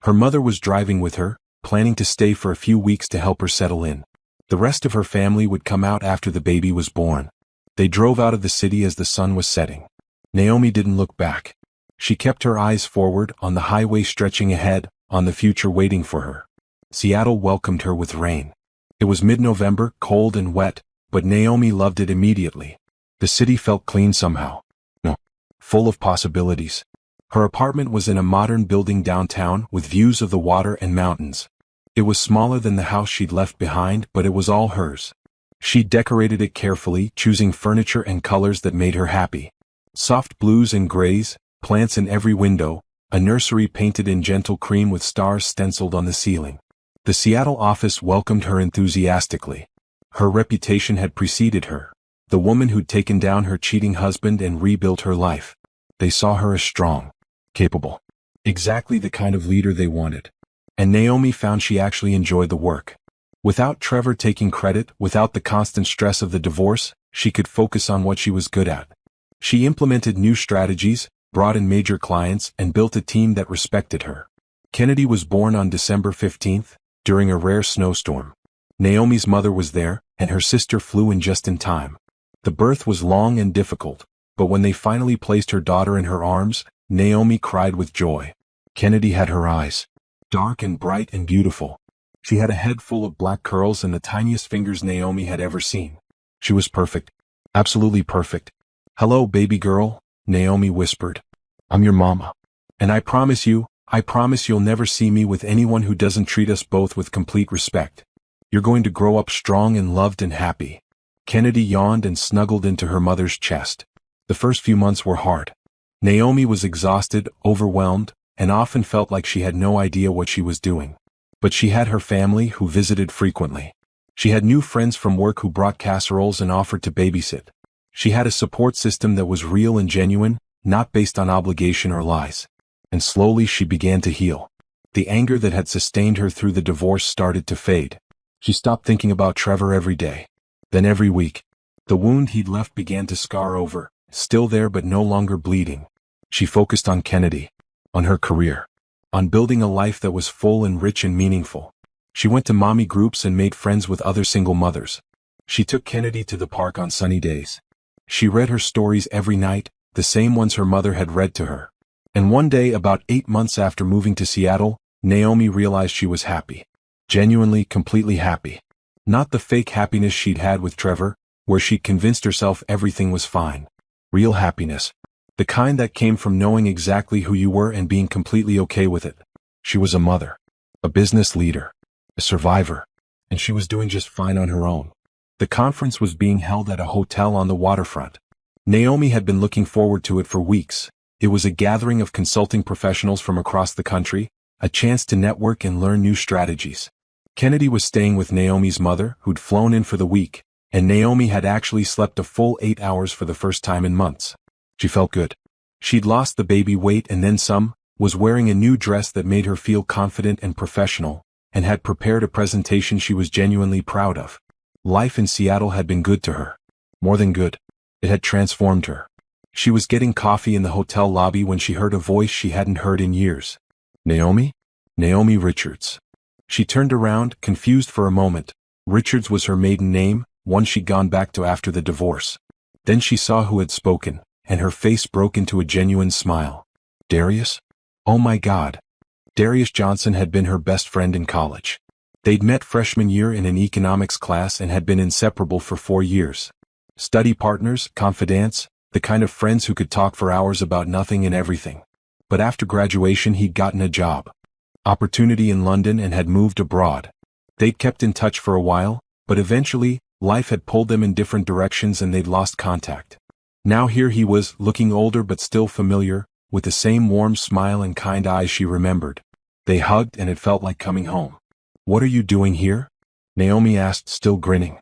Her mother was driving with her, planning to stay for a few weeks to help her settle in. The rest of her family would come out after the baby was born. They drove out of the city as the sun was setting. Naomi didn't look back. She kept her eyes forward, on the highway stretching ahead, on the future waiting for her. Seattle welcomed her with rain. It was mid-November, cold and wet, but Naomi loved it immediately. The city felt clean somehow. No, full of possibilities. Her apartment was in a modern building downtown with views of the water and mountains. It was smaller than the house she'd left behind, but it was all hers. She decorated it carefully, choosing furniture and colors that made her happy. Soft blues and grays, plants in every window, a nursery painted in gentle cream with stars stenciled on the ceiling. The Seattle office welcomed her enthusiastically. Her reputation had preceded her, the woman who'd taken down her cheating husband and rebuilt her life. They saw her as strong, capable, exactly the kind of leader they wanted. And Naomi found she actually enjoyed the work. Without Trevor taking credit, without the constant stress of the divorce, she could focus on what she was good at. She implemented new strategies, brought in major clients, and built a team that respected her. Kennedy was born on December 15th, during a rare snowstorm. Naomi's mother was there, and her sister flew in just in time. The birth was long and difficult, but when they finally placed her daughter in her arms, Naomi cried with joy. Kennedy had her eyes. Dark and bright and beautiful. She had a head full of black curls and the tiniest fingers Naomi had ever seen. She was perfect. Absolutely perfect. "Hello, baby girl," Naomi whispered. "I'm your mama. And I promise you'll never see me with anyone who doesn't treat us both with complete respect. You're going to grow up strong and loved and happy." Kennedy yawned and snuggled into her mother's chest. The first few months were hard. Naomi was exhausted, overwhelmed, and often felt like she had no idea what she was doing. But she had her family who visited frequently. She had new friends from work who brought casseroles and offered to babysit. She had a support system that was real and genuine, not based on obligation or lies. And slowly she began to heal. The anger that had sustained her through the divorce started to fade. She stopped thinking about Trevor every day. Then every week. The wound he'd left began to scar over, still there but no longer bleeding. She focused on Kennedy, on her career, on building a life that was full and rich and meaningful. She went to mommy groups and made friends with other single mothers. She took Kennedy to the park on sunny days. She read her stories every night, the same ones her mother had read to her. And one day, about 8 months after moving to Seattle, Naomi realized she was happy. Genuinely, completely happy. Not the fake happiness she'd had with Trevor, where she'd convinced herself everything was fine. Real happiness. The kind that came from knowing exactly who you were and being completely okay with it. She was a mother, a business leader, a survivor, and she was doing just fine on her own. The conference was being held at a hotel on the waterfront. Naomi had been looking forward to it for weeks. It was a gathering of consulting professionals from across the country, a chance to network and learn new strategies. Kennedy was staying with Naomi's mother, who'd flown in for the week, and Naomi had actually slept a full 8 hours for the first time in months. She felt good. She'd lost the baby weight and then some, was wearing a new dress that made her feel confident and professional, and had prepared a presentation she was genuinely proud of. Life in Seattle had been good to her. More than good. It had transformed her. She was getting coffee in the hotel lobby when she heard a voice she hadn't heard in years. "Naomi?" "Naomi Richards." She turned around, confused for a moment. Richards was her maiden name, one she'd gone back to after the divorce. Then she saw who had spoken, and her face broke into a genuine smile. Darius? Oh my God. Darius Johnson had been her best friend in college. They'd met freshman year in an economics class and had been inseparable for 4 years. Study partners, confidants, the kind of friends who could talk for hours about nothing and everything. But after graduation he'd gotten a job opportunity in London and had moved abroad. They'd kept in touch for a while, but eventually, life had pulled them in different directions and they'd lost contact. Now here he was, looking older but still familiar, with the same warm smile and kind eyes she remembered. They hugged and it felt like coming home. What are you doing here? Naomi asked, still grinning.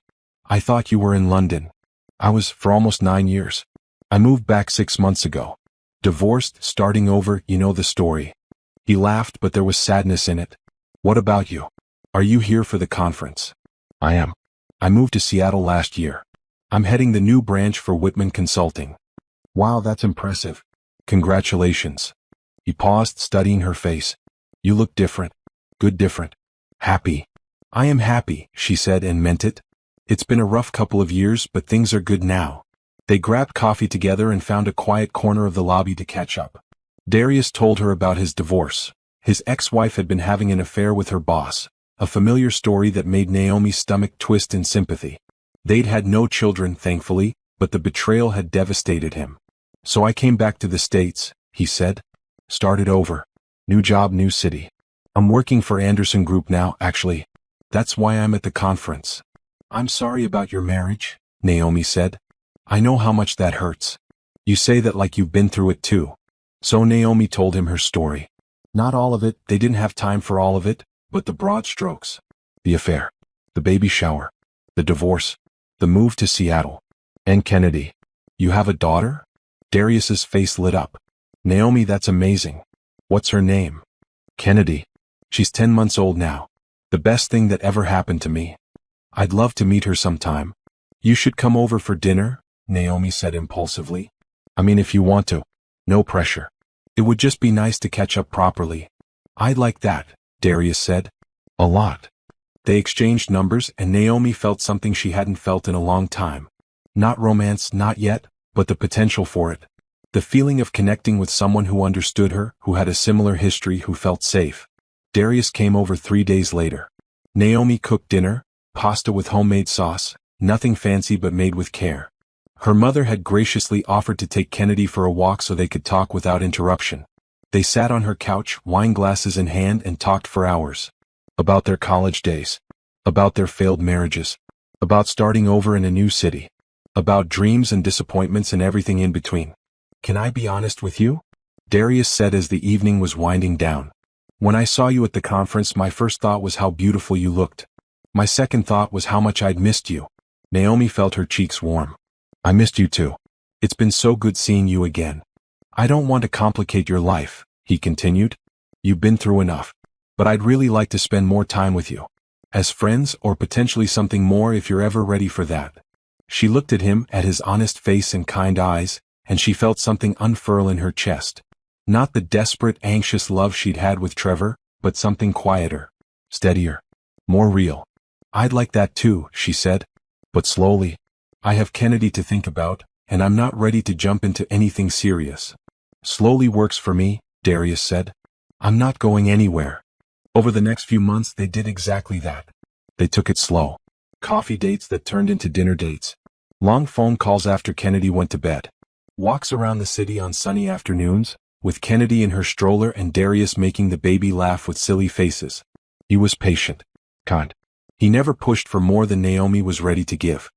I thought you were in London. I was for almost 9 years. I moved back 6 months ago. Divorced, starting over, you know the story. He laughed, but there was sadness in it. What about you? Are you here for the conference? I am. I moved to Seattle last year. I'm heading the new branch for Whitman Consulting. Wow, that's impressive. Congratulations. He paused, studying her face. You look different. Good different. Happy. I am happy, she said and meant it. It's been a rough couple of years, but things are good now. They grabbed coffee together and found a quiet corner of the lobby to catch up. Darius told her about his divorce. His ex-wife had been having an affair with her boss, a familiar story that made Naomi's stomach twist in sympathy. They'd had no children, thankfully, but the betrayal had devastated him. So I came back to the States, he said. Started over. New job, new city. I'm working for Anderson Group now, actually. That's why I'm at the conference. I'm sorry about your marriage, Naomi said. I know how much that hurts. You say that like you've been through it too. So Naomi told him her story. Not all of it, they didn't have time for all of it, but the broad strokes. The affair. The baby shower. The divorce. The move to Seattle. And Kennedy. You have a daughter? Darius's face lit up. Naomi, that's amazing. What's her name? Kennedy. She's 10 months old now. The best thing that ever happened to me. I'd love to meet her sometime. You should come over for dinner, Naomi said impulsively. I mean, if you want to. No pressure. It would just be nice to catch up properly. I'd like that, Darius said. A lot. They exchanged numbers and Naomi felt something she hadn't felt in a long time. Not romance, not yet, but the potential for it. The feeling of connecting with someone who understood her, who had a similar history, who felt safe. Darius came over 3 days later. Naomi cooked dinner, pasta with homemade sauce, nothing fancy but made with care. Her mother had graciously offered to take Kennedy for a walk so they could talk without interruption. They sat on her couch, wine glasses in hand, and talked for hours. About their college days. About their failed marriages. About starting over in a new city. About dreams and disappointments and everything in between. Can I be honest with you? Darius said as the evening was winding down. When I saw you at the conference, my first thought was how beautiful you looked. My second thought was how much I'd missed you. Naomi felt her cheeks warm. I missed you too. It's been so good seeing you again. I don't want to complicate your life, he continued. You've been through enough. But I'd really like to spend more time with you. As friends, or potentially something more if you're ever ready for that. She looked at him, at his honest face and kind eyes, and she felt something unfurl in her chest. Not the desperate, anxious love she'd had with Trevor, but something quieter, steadier, more real. I'd like that too, she said. But slowly. I have Kennedy to think about, and I'm not ready to jump into anything serious. Slowly works for me, Darius said. I'm not going anywhere. Over the next few months they did exactly that. They took it slow. Coffee dates that turned into dinner dates. Long phone calls after Kennedy went to bed. Walks around the city on sunny afternoons, with Kennedy in her stroller and Darius making the baby laugh with silly faces. He was patient. Kind. He never pushed for more than Naomi was ready to give.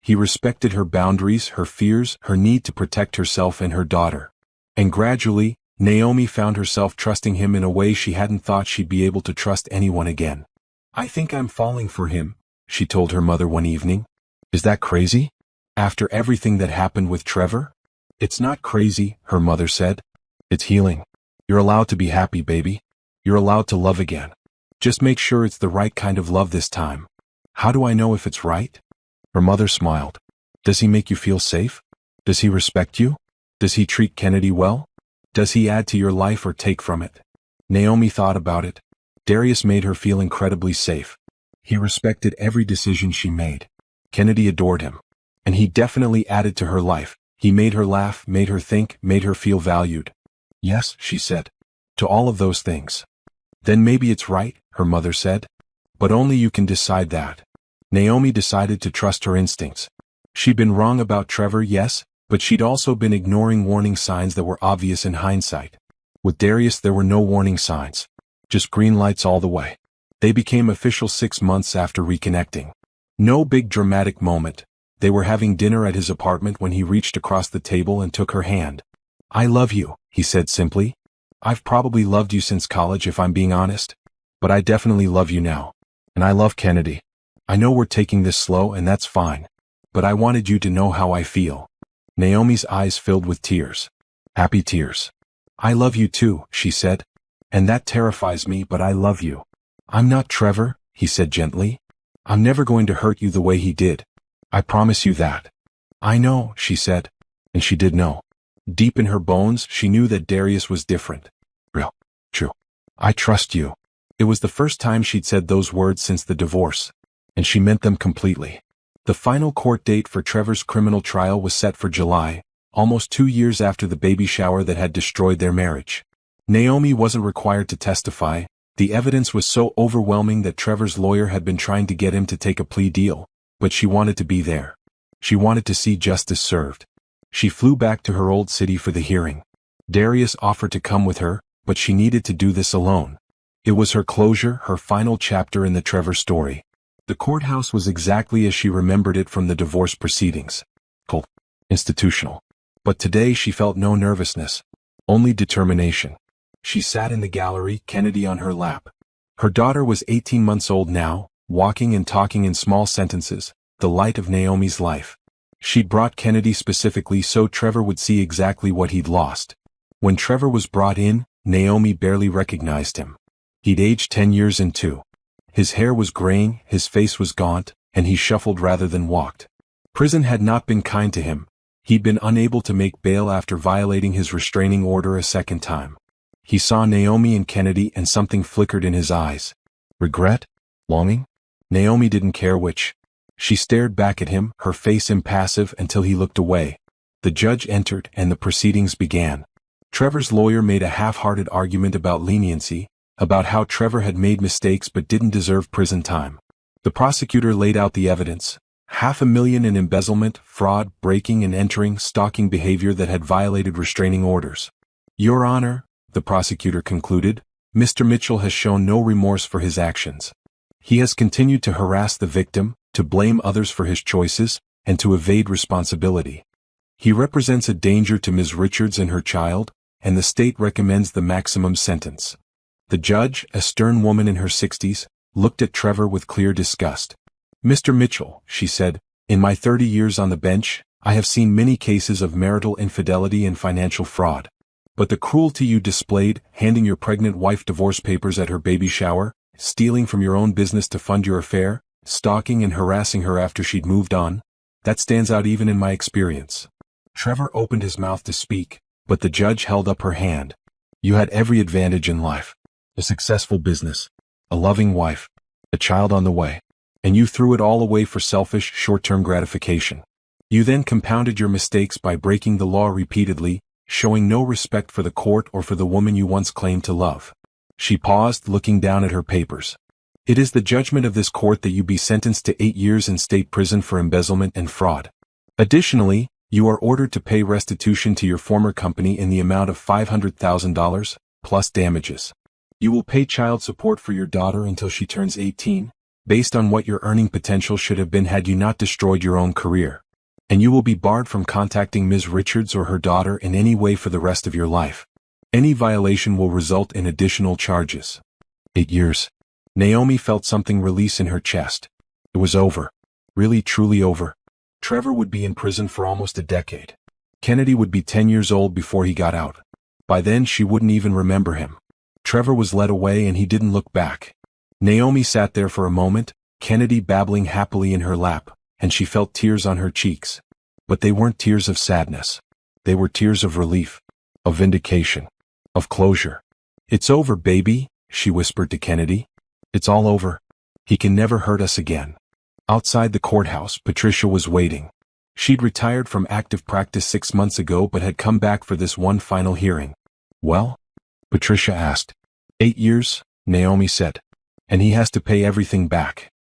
He respected her boundaries, her fears, her need to protect herself and her daughter. And gradually, Naomi found herself trusting him in a way she hadn't thought she'd be able to trust anyone again. I think I'm falling for him, she told her mother one evening. Is that crazy? After everything that happened with Trevor? It's not crazy, her mother said. It's healing. You're allowed to be happy, baby. You're allowed to love again. Just make sure it's the right kind of love this time. How do I know if it's right? Her mother smiled. Does he make you feel safe? Does he respect you? Does he treat Kennedy well? Does he add to your life or take from it? Naomi thought about it. Darius made her feel incredibly safe. He respected every decision she made. Kennedy adored him. And he definitely added to her life. He made her laugh, made her think, made her feel valued. Yes, she said. To all of those things. Then maybe it's right, her mother said. But only you can decide that. Naomi decided to trust her instincts. She'd been wrong about Trevor, yes, but she'd also been ignoring warning signs that were obvious in hindsight. With Darius there were no warning signs. Just green lights all the way. They became official 6 months after reconnecting. No big dramatic moment. They were having dinner at his apartment when he reached across the table and took her hand. I love you, he said simply. I've probably loved you since college if I'm being honest. But I definitely love you now. And I love Kennedy. I know we're taking this slow and that's fine. But I wanted you to know how I feel. Naomi's eyes filled with tears. Happy tears. I love you too, she said. And that terrifies me, but I love you. I'm not Trevor, he said gently. I'm never going to hurt you the way he did. I promise you that. I know, she said. And she did know. Deep in her bones, she knew that Darius was different. Real. True. I trust you. It was the first time she'd said those words since the divorce. And she meant them completely. The final court date for Trevor's criminal trial was set for July, almost 2 years after the baby shower that had destroyed their marriage. Naomi wasn't required to testify. The evidence was so overwhelming that Trevor's lawyer had been trying to get him to take a plea deal, but she wanted to be there. She wanted to see justice served. She flew back to her old city for the hearing. Darius offered to come with her, but she needed to do this alone. It was her closure, her final chapter in the Trevor story. The courthouse was exactly as she remembered it from the divorce proceedings. Cold. Institutional. But today she felt no nervousness. Only determination. She sat in the gallery, Kennedy on her lap. Her daughter was 18 months old now, walking and talking in small sentences, the light of Naomi's life. She'd brought Kennedy specifically so Trevor would see exactly what he'd lost. When Trevor was brought in, Naomi barely recognized him. He'd aged 10 years in 2. His hair was graying, his face was gaunt, and he shuffled rather than walked. Prison had not been kind to him. He'd been unable to make bail after violating his restraining order a second time. He saw Naomi and Kennedy and something flickered in his eyes. Regret? Longing? Naomi didn't care which. She stared back at him, her face impassive until he looked away. The judge entered and the proceedings began. Trevor's lawyer made a half-hearted argument about leniency, about how Trevor had made mistakes but didn't deserve prison time. The prosecutor laid out the evidence. $500,000 in embezzlement, fraud, breaking and entering, stalking behavior that had violated restraining orders. Your Honor, the prosecutor concluded, Mr. Mitchell has shown no remorse for his actions. He has continued to harass the victim, to blame others for his choices, and to evade responsibility. He represents a danger to Ms. Richards and her child, and the state recommends the maximum sentence. The judge, a stern woman in her 60s, looked at Trevor with clear disgust. Mr. Mitchell, she said, in my 30 years on the bench, I have seen many cases of marital infidelity and financial fraud. But the cruelty you displayed, handing your pregnant wife divorce papers at her baby shower, stealing from your own business to fund your affair, stalking and harassing her after she'd moved on, that stands out even in my experience. Trevor opened his mouth to speak, but the judge held up her hand. You had every advantage in life. A successful business, a loving wife, a child on the way, and you threw it all away for selfish, short-term gratification. You then compounded your mistakes by breaking the law repeatedly, showing no respect for the court or for the woman you once claimed to love. She paused, looking down at her papers. It is the judgment of this court that you be sentenced to 8 years in state prison for embezzlement and fraud. Additionally, you are ordered to pay restitution to your former company in the amount of $500,000, plus damages. You will pay child support for your daughter until she turns 18, based on what your earning potential should have been had you not destroyed your own career. And you will be barred from contacting Ms. Richards or her daughter in any way for the rest of your life. Any violation will result in additional charges. 8 years. Naomi felt something release in her chest. It was over. Really, truly over. Trevor would be in prison for almost a decade. Kennedy would be 10 years old before he got out. By then she wouldn't even remember him. Trevor was led away and he didn't look back. Naomi sat there for a moment, Kennedy babbling happily in her lap, and she felt tears on her cheeks. But they weren't tears of sadness. They were tears of relief, of vindication, of closure. It's over, baby, she whispered to Kennedy. It's all over. He can never hurt us again. Outside the courthouse, Patricia was waiting. She'd retired from active practice 6 months ago but had come back for this one final hearing. Well? Patricia asked. 8 years, Naomi said. And he has to pay everything back.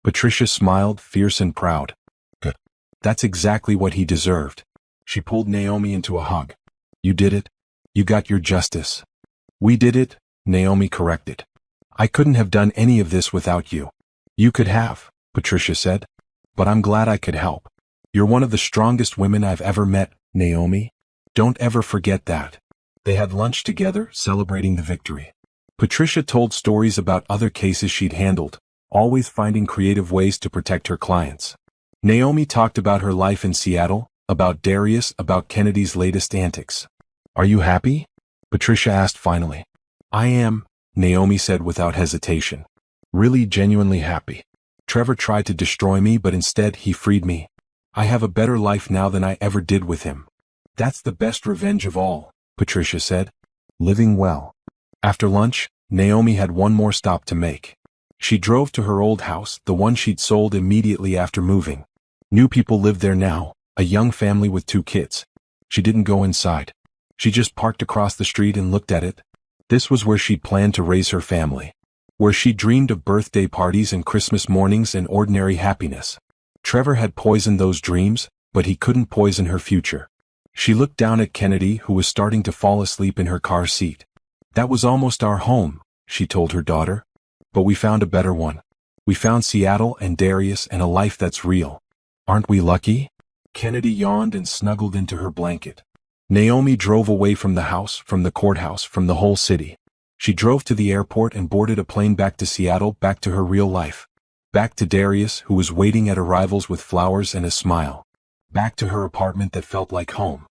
Patricia smiled, fierce and proud. Good. That's exactly what he deserved. She pulled Naomi into a hug. You did it. You got your justice. We did it, Naomi corrected. I couldn't have done any of this without you. You could have, Patricia said. But I'm glad I could help. You're one of the strongest women I've ever met, Naomi. Don't ever forget that. They had lunch together, celebrating the victory. Patricia told stories about other cases she'd handled, always finding creative ways to protect her clients. Naomi talked about her life in Seattle, about Darius, about Kennedy's latest antics. Are you happy? Patricia asked finally. I am, Naomi said without hesitation. Really genuinely happy. Trevor tried to destroy me but instead he freed me. I have a better life now than I ever did with him. That's the best revenge of all, Patricia said. Living well. After lunch, Naomi had one more stop to make. She drove to her old house, the one she'd sold immediately after moving. New people lived there now, a young family with 2 kids. She didn't go inside. She just parked across the street and looked at it. This was where she'd planned to raise her family. Where she dreamed of birthday parties and Christmas mornings and ordinary happiness. Trevor had poisoned those dreams, but he couldn't poison her future. She looked down at Kennedy, who was starting to fall asleep in her car seat. That was almost our home, she told her daughter. But we found a better one. We found Seattle and Darius and a life that's real. Aren't we lucky? Kennedy yawned and snuggled into her blanket. Naomi drove away from the house, from the courthouse, from the whole city. She drove to the airport and boarded a plane back to Seattle, back to her real life. Back to Darius, who was waiting at arrivals with flowers and a smile. Back to her apartment that felt like home.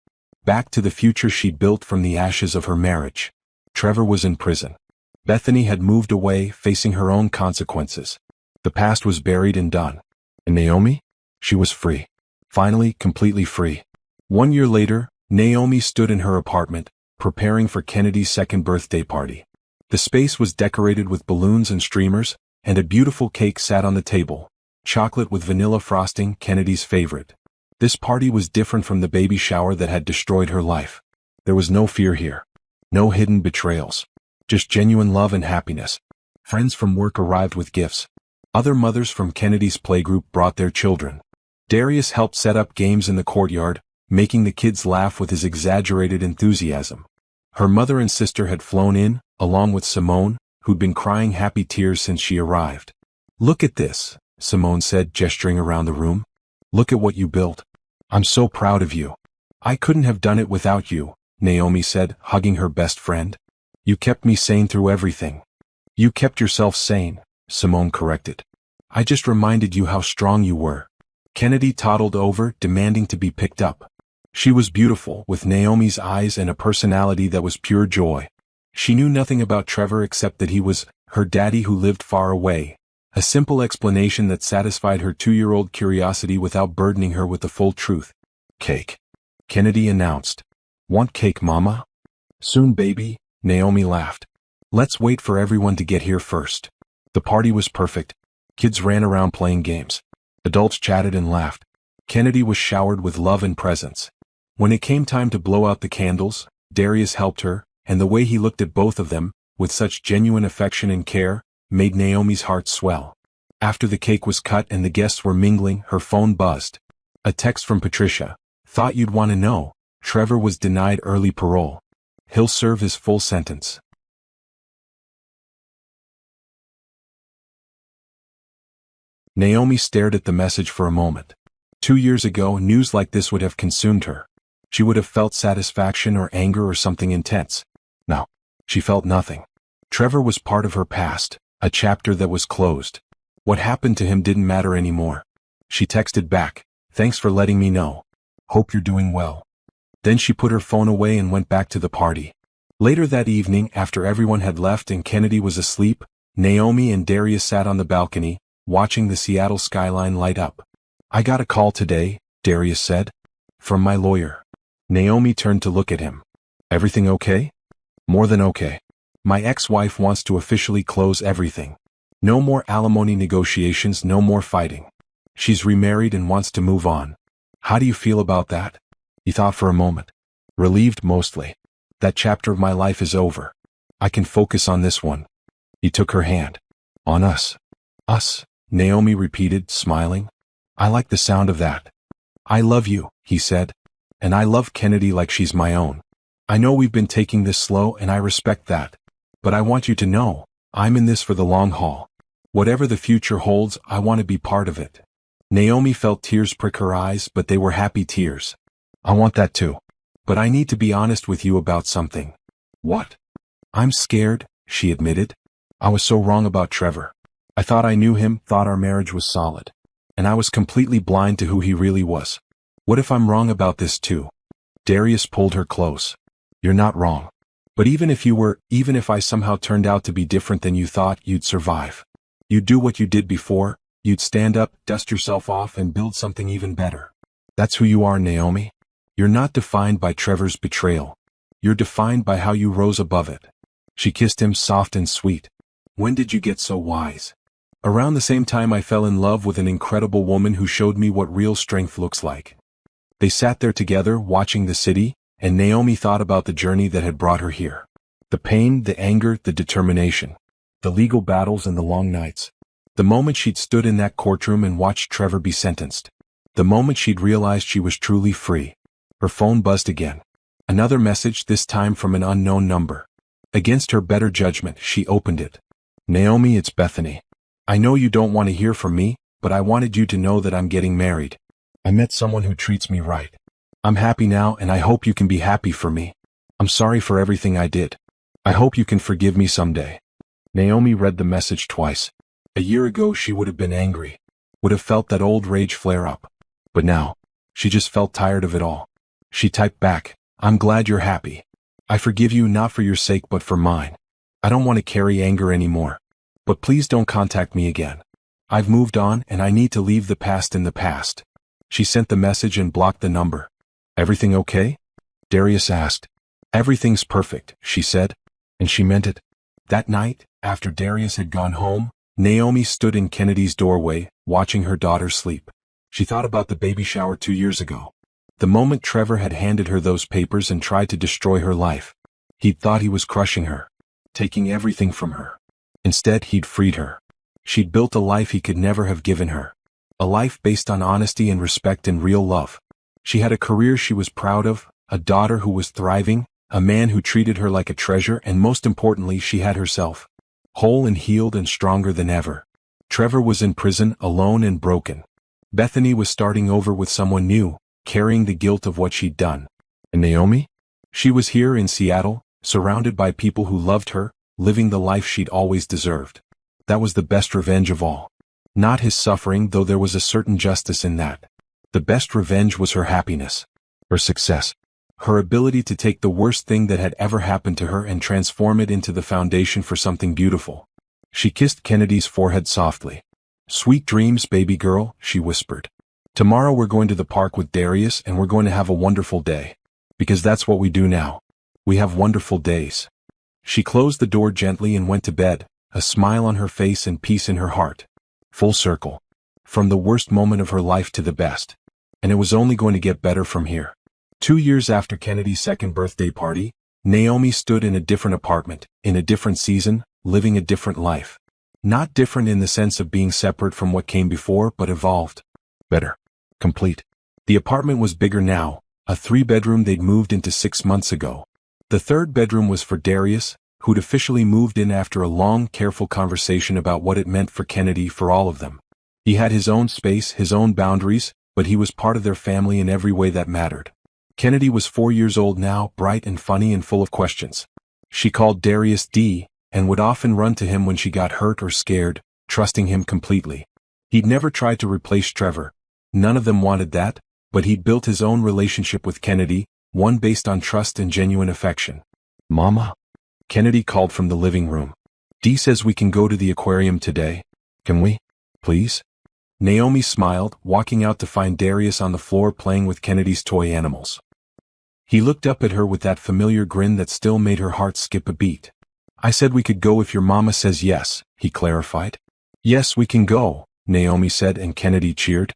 Back to the future she'd built from the ashes of her marriage. Trevor was in prison. Bethany had moved away, facing her own consequences. The past was buried and done. And Naomi? She was free. Finally, completely free. 1 year later, Naomi stood in her apartment, preparing for Kennedy's second birthday party. The space was decorated with balloons and streamers, and a beautiful cake sat on the table. Chocolate with vanilla frosting, Kennedy's favorite. This party was different from the baby shower that had destroyed her life. There was no fear here. No hidden betrayals. Just genuine love and happiness. Friends from work arrived with gifts. Other mothers from Kennedy's playgroup brought their children. Darius helped set up games in the courtyard, making the kids laugh with his exaggerated enthusiasm. Her mother and sister had flown in, along with Simone, who'd been crying happy tears since she arrived. Look at this, Simone said, gesturing around the room. Look at what you built. I'm so proud of you. I couldn't have done it without you, Naomi said, hugging her best friend. You kept me sane through everything. You kept yourself sane, Simone corrected. I just reminded you how strong you were. Kennedy toddled over, demanding to be picked up. She was beautiful, with Naomi's eyes and a personality that was pure joy. She knew nothing about Trevor except that he was her daddy who lived far away. A simple explanation that satisfied her 2-year-old curiosity without burdening her with the full truth. Cake. Kennedy announced. Want cake, Mama? Soon, baby, Naomi laughed. Let's wait for everyone to get here first. The party was perfect. Kids ran around playing games. Adults chatted and laughed. Kennedy was showered with love and presents. When it came time to blow out the candles, Darius helped her, and the way he looked at both of them, with such genuine affection and care, made Naomi's heart swell. After the cake was cut and the guests were mingling, her phone buzzed. A text from Patricia. Thought you'd want to know. Trevor was denied early parole. He'll serve his full sentence. Naomi stared at the message for a moment. 2 years ago, news like this would have consumed her. She would have felt satisfaction or anger or something intense. No, she felt nothing. Trevor was part of her past, a chapter that was closed. What happened to him didn't matter anymore. She texted back, "Thanks for letting me know. Hope you're doing well." Then she put her phone away and went back to the party. Later that evening, after everyone had left and Kennedy was asleep, Naomi and Darius sat on the balcony, watching the Seattle skyline light up. "I got a call today," Darius said. "From my lawyer." Naomi turned to look at him. "Everything okay?" "More than okay. My ex-wife wants to officially close everything. No more alimony negotiations, no more fighting. She's remarried and wants to move on. How do you feel about that? He thought for a moment. Relieved mostly. That chapter of my life is over. I can focus on this one. He took her hand. On us. Us, Naomi repeated, smiling. I like the sound of that. I love you, he said. And I love Kennedy like she's my own. I know we've been taking this slow and I respect that. But I want you to know, I'm in this for the long haul. Whatever the future holds, I want to be part of it. Naomi felt tears prick her eyes, but they were happy tears. I want that too. But I need to be honest with you about something. What? I'm scared, she admitted. I was so wrong about Trevor. I thought I knew him, thought our marriage was solid. And I was completely blind to who he really was. What if I'm wrong about this too? Darius pulled her close. You're not wrong. But even if you were, even if I somehow turned out to be different than you thought, you'd survive. You'd do what you did before, you'd stand up, dust yourself off and build something even better. That's who you are, Naomi. You're not defined by Trevor's betrayal. You're defined by how you rose above it. She kissed him soft and sweet. When did you get so wise? Around the same time I fell in love with an incredible woman who showed me what real strength looks like. They sat there together, watching the city, and Naomi thought about the journey that had brought her here. The pain, the anger, the determination. The legal battles and the long nights. The moment she'd stood in that courtroom and watched Trevor be sentenced. The moment she'd realized she was truly free. Her phone buzzed again. Another message, this time from an unknown number. Against her better judgment, she opened it. Naomi, it's Bethany. I know you don't want to hear from me, but I wanted you to know that I'm getting married. I met someone who treats me right. I'm happy now and I hope you can be happy for me. I'm sorry for everything I did. I hope you can forgive me someday. Naomi read the message twice. A year ago she would have been angry. Would have felt that old rage flare up. But now, she just felt tired of it all. She typed back, I'm glad you're happy. I forgive you not for your sake but for mine. I don't want to carry anger anymore. But please don't contact me again. I've moved on and I need to leave the past in the past. She sent the message and blocked the number. Everything okay? Darius asked. Everything's perfect, she said. And she meant it. That night, after Darius had gone home, Naomi stood in Kennedy's doorway, watching her daughter sleep. She thought about the baby shower 2 years ago. The moment Trevor had handed her those papers and tried to destroy her life. He'd thought he was crushing her, taking everything from her. Instead, he'd freed her. She'd built a life he could never have given her. A life based on honesty and respect and real love. She had a career she was proud of, a daughter who was thriving, a man who treated her like a treasure, and most importantly, she had herself. Whole and healed and stronger than ever. Trevor was in prison, alone and broken. Bethany was starting over with someone new, carrying the guilt of what she'd done. And Naomi? She was here in Seattle, surrounded by people who loved her, living the life she'd always deserved. That was the best revenge of all. Not his suffering, though there was a certain justice in that. The best revenge was her happiness. Her success. Her ability to take the worst thing that had ever happened to her and transform it into the foundation for something beautiful. She kissed Kennedy's forehead softly. Sweet dreams, baby girl, she whispered. Tomorrow we're going to the park with Darius and we're going to have a wonderful day. Because that's what we do now. We have wonderful days. She closed the door gently and went to bed, a smile on her face and peace in her heart. Full circle. From the worst moment of her life to the best. And it was only going to get better from here. 2 years after Kennedy's second birthday party, Naomi stood in a different apartment, in a different season, living a different life. Not different in the sense of being separate from what came before, but evolved. Better. Complete. The apartment was bigger now, a 3-bedroom they'd moved into 6 months ago. The third bedroom was for Darius, who'd officially moved in after a long, careful conversation about what it meant for Kennedy for all of them. He had his own space, his own boundaries, but he was part of their family in every way that mattered. Kennedy was 4 years old now, bright and funny and full of questions. She called Darius D, and would often run to him when she got hurt or scared, trusting him completely. He'd never tried to replace Trevor. None of them wanted that, but he'd built his own relationship with Kennedy, one based on trust and genuine affection. Mama? Kennedy called from the living room. Dee says we can go to the aquarium today. Can we? Please? Naomi smiled, walking out to find Darius on the floor playing with Kennedy's toy animals. He looked up at her with that familiar grin that still made her heart skip a beat. I said we could go if your mama says yes, he clarified. Yes, we can go, Naomi said, and Kennedy cheered.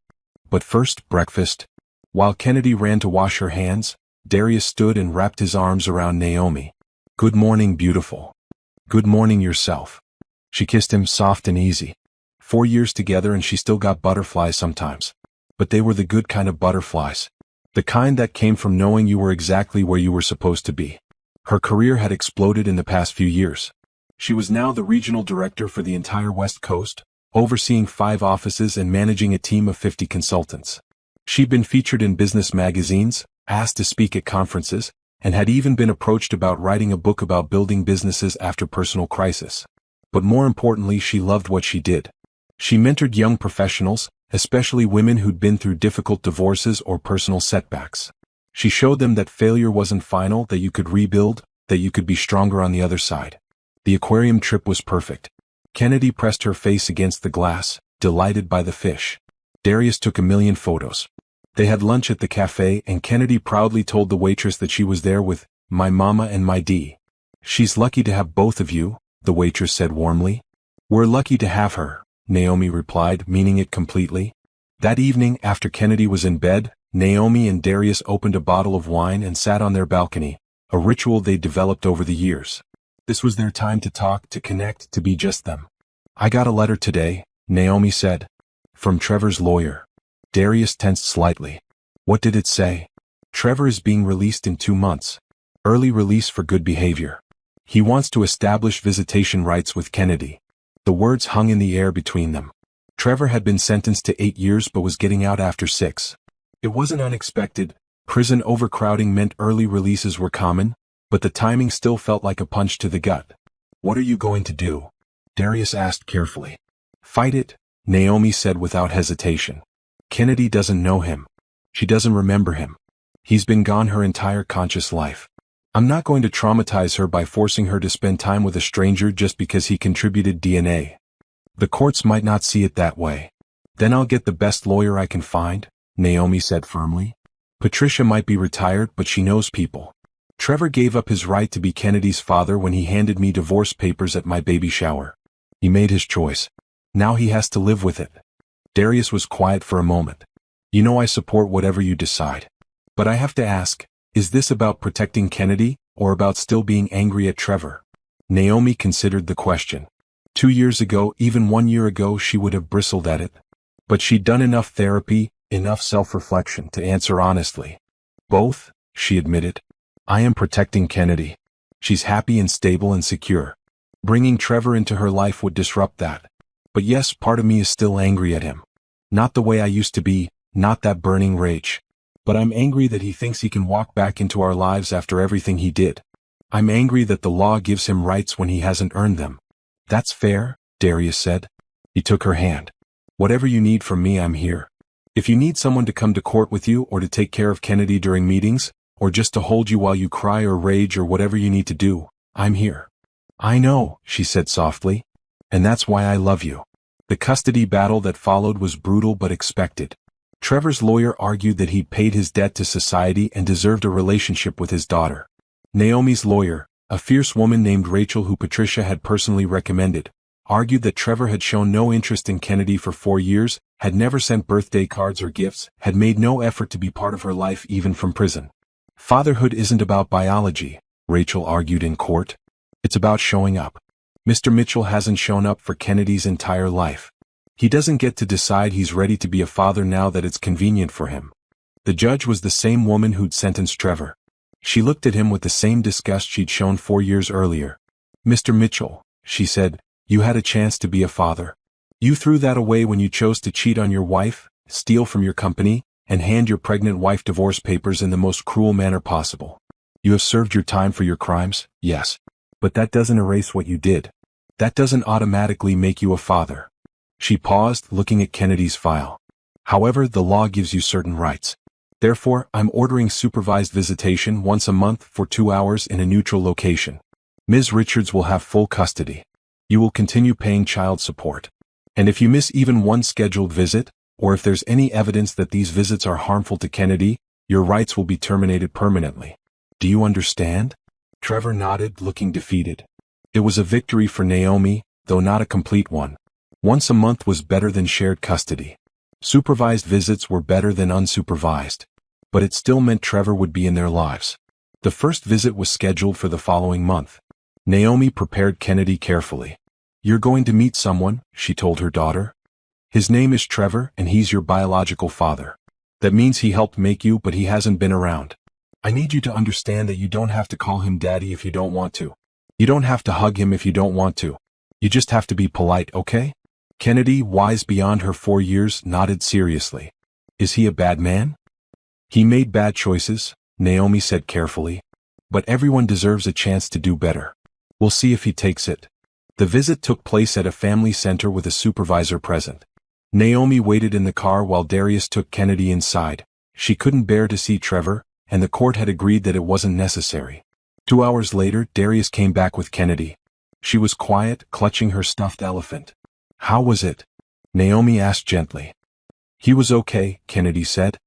But first, breakfast. While Kennedy ran to wash her hands, Darius stood and wrapped his arms around Naomi. Good morning, beautiful. Good morning yourself. She kissed him soft and easy. 4 years together and she still got butterflies sometimes. But they were the good kind of butterflies. The kind that came from knowing you were exactly where you were supposed to be. Her career had exploded in the past few years. She was now the regional director for the entire West Coast, overseeing 5 offices and managing a team of 50 consultants. She'd been featured in business magazines, asked to speak at conferences, and had even been approached about writing a book about building businesses after personal crisis. But more importantly, she loved what she did. She mentored young professionals, especially women who'd been through difficult divorces or personal setbacks. She showed them that failure wasn't final, that you could rebuild, that you could be stronger on the other side. The aquarium trip was perfect. Kennedy pressed her face against the glass, delighted by the fish. Darius took a million photos. They had lunch at the cafe and Kennedy proudly told the waitress that she was there with my mama and my D. She's lucky to have both of you, the waitress said warmly. We're lucky to have her, Naomi replied, meaning it completely. That evening, after Kennedy was in bed, Naomi and Darius opened a bottle of wine and sat on their balcony, a ritual they'd developed over the years. This was their time to talk, to connect, to be just them. I got a letter today, Naomi said. From Trevor's lawyer. Darius tensed slightly. What did it say? Trevor is being released in 2 months. Early release for good behavior. He wants to establish visitation rights with Kennedy. The words hung in the air between them. Trevor had been sentenced to 8 years but was getting out after 6. It wasn't unexpected. Prison overcrowding meant early releases were common, but the timing still felt like a punch to the gut. What are you going to do? Darius asked carefully. Fight it, Naomi said without hesitation. Kennedy doesn't know him. She doesn't remember him. He's been gone her entire conscious life. I'm not going to traumatize her by forcing her to spend time with a stranger just because he contributed DNA. The courts might not see it that way. Then I'll get the best lawyer I can find, Naomi said firmly. Patricia might be retired, but she knows people. Trevor gave up his right to be Kennedy's father when he handed me divorce papers at my baby shower. He made his choice. Now he has to live with it. Darius was quiet for a moment. You know I support whatever you decide. But I have to ask, is this about protecting Kennedy, or about still being angry at Trevor? Naomi considered the question. 2 years ago, even 1 year ago, she would have bristled at it. But she'd done enough therapy, enough self-reflection to answer honestly. Both, she admitted. I am protecting Kennedy. She's happy and stable and secure. Bringing Trevor into her life would disrupt that. But yes, part of me is still angry at him. Not the way I used to be, not that burning rage. But I'm angry that he thinks he can walk back into our lives after everything he did. I'm angry that the law gives him rights when he hasn't earned them. That's fair, Darius said. He took her hand. Whatever you need from me, I'm here. If you need someone to come to court with you or to take care of Kennedy during meetings, or just to hold you while you cry or rage or whatever you need to do, I'm here. I know, she said softly. And that's why I love you. The custody battle that followed was brutal but expected. Trevor's lawyer argued that he'd paid his debt to society and deserved a relationship with his daughter. Naomi's lawyer, a fierce woman named Rachel who Patricia had personally recommended, argued that Trevor had shown no interest in Kennedy for 4 years, had never sent birthday cards or gifts, had made no effort to be part of her life even from prison. Fatherhood isn't about biology, Rachel argued in court. It's about showing up. Mr. Mitchell hasn't shown up for Kennedy's entire life. He doesn't get to decide he's ready to be a father now that it's convenient for him. The judge was the same woman who'd sentenced Trevor. She looked at him with the same disgust she'd shown 4 years earlier. Mr. Mitchell, she said, you had a chance to be a father. You threw that away when you chose to cheat on your wife, steal from your company, and hand your pregnant wife divorce papers in the most cruel manner possible. You have served your time for your crimes, yes. But that doesn't erase what you did. That doesn't automatically make you a father. She paused, looking at Kennedy's file. However, the law gives you certain rights. Therefore, I'm ordering supervised visitation once a month for 2 hours in a neutral location. Ms. Richards will have full custody. You will continue paying child support. And if you miss even one scheduled visit, or if there's any evidence that these visits are harmful to Kennedy, your rights will be terminated permanently. Do you understand? Trevor nodded, looking defeated. It was a victory for Naomi, though not a complete one. Once a month was better than shared custody. Supervised visits were better than unsupervised. But it still meant Trevor would be in their lives. The first visit was scheduled for the following month. Naomi prepared Kennedy carefully. "You're going to meet someone," she told her daughter. "His name is Trevor, and he's your biological father. That means he helped make you, but he hasn't been around. I need you to understand that you don't have to call him daddy if you don't want to. You don't have to hug him if you don't want to. You just have to be polite, okay?" Kennedy, wise beyond her 4 years, nodded seriously. "Is he a bad man?" "He made bad choices," Naomi said carefully. "But everyone deserves a chance to do better. We'll see if he takes it." The visit took place at a family center with a supervisor present. Naomi waited in the car while Darius took Kennedy inside. She couldn't bear to see Trevor, and the court had agreed that it wasn't necessary. 2 hours later, Darius came back with Kennedy. She was quiet, clutching her stuffed elephant. "How was it?" Naomi asked gently. "He was okay," Kennedy said.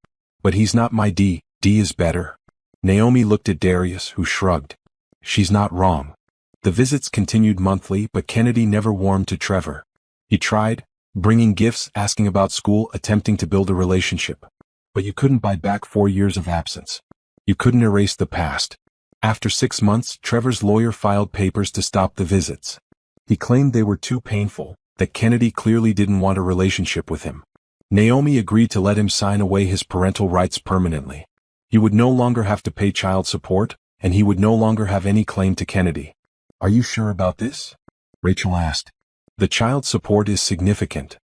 "But he's not my D. D is better." Naomi looked at Darius, who shrugged. She's not wrong. The visits continued monthly, but Kennedy never warmed to Trevor. He tried, bringing gifts, asking about school, attempting to build a relationship. But you couldn't buy back 4 years of absence. You couldn't erase the past. After 6 months, Trevor's lawyer filed papers to stop the visits. He claimed they were too painful, that Kennedy clearly didn't want a relationship with him. Naomi agreed to let him sign away his parental rights permanently. He would no longer have to pay child support, and he would no longer have any claim to Kennedy. "Are you sure about this?" Rachel asked. "The child support is significant."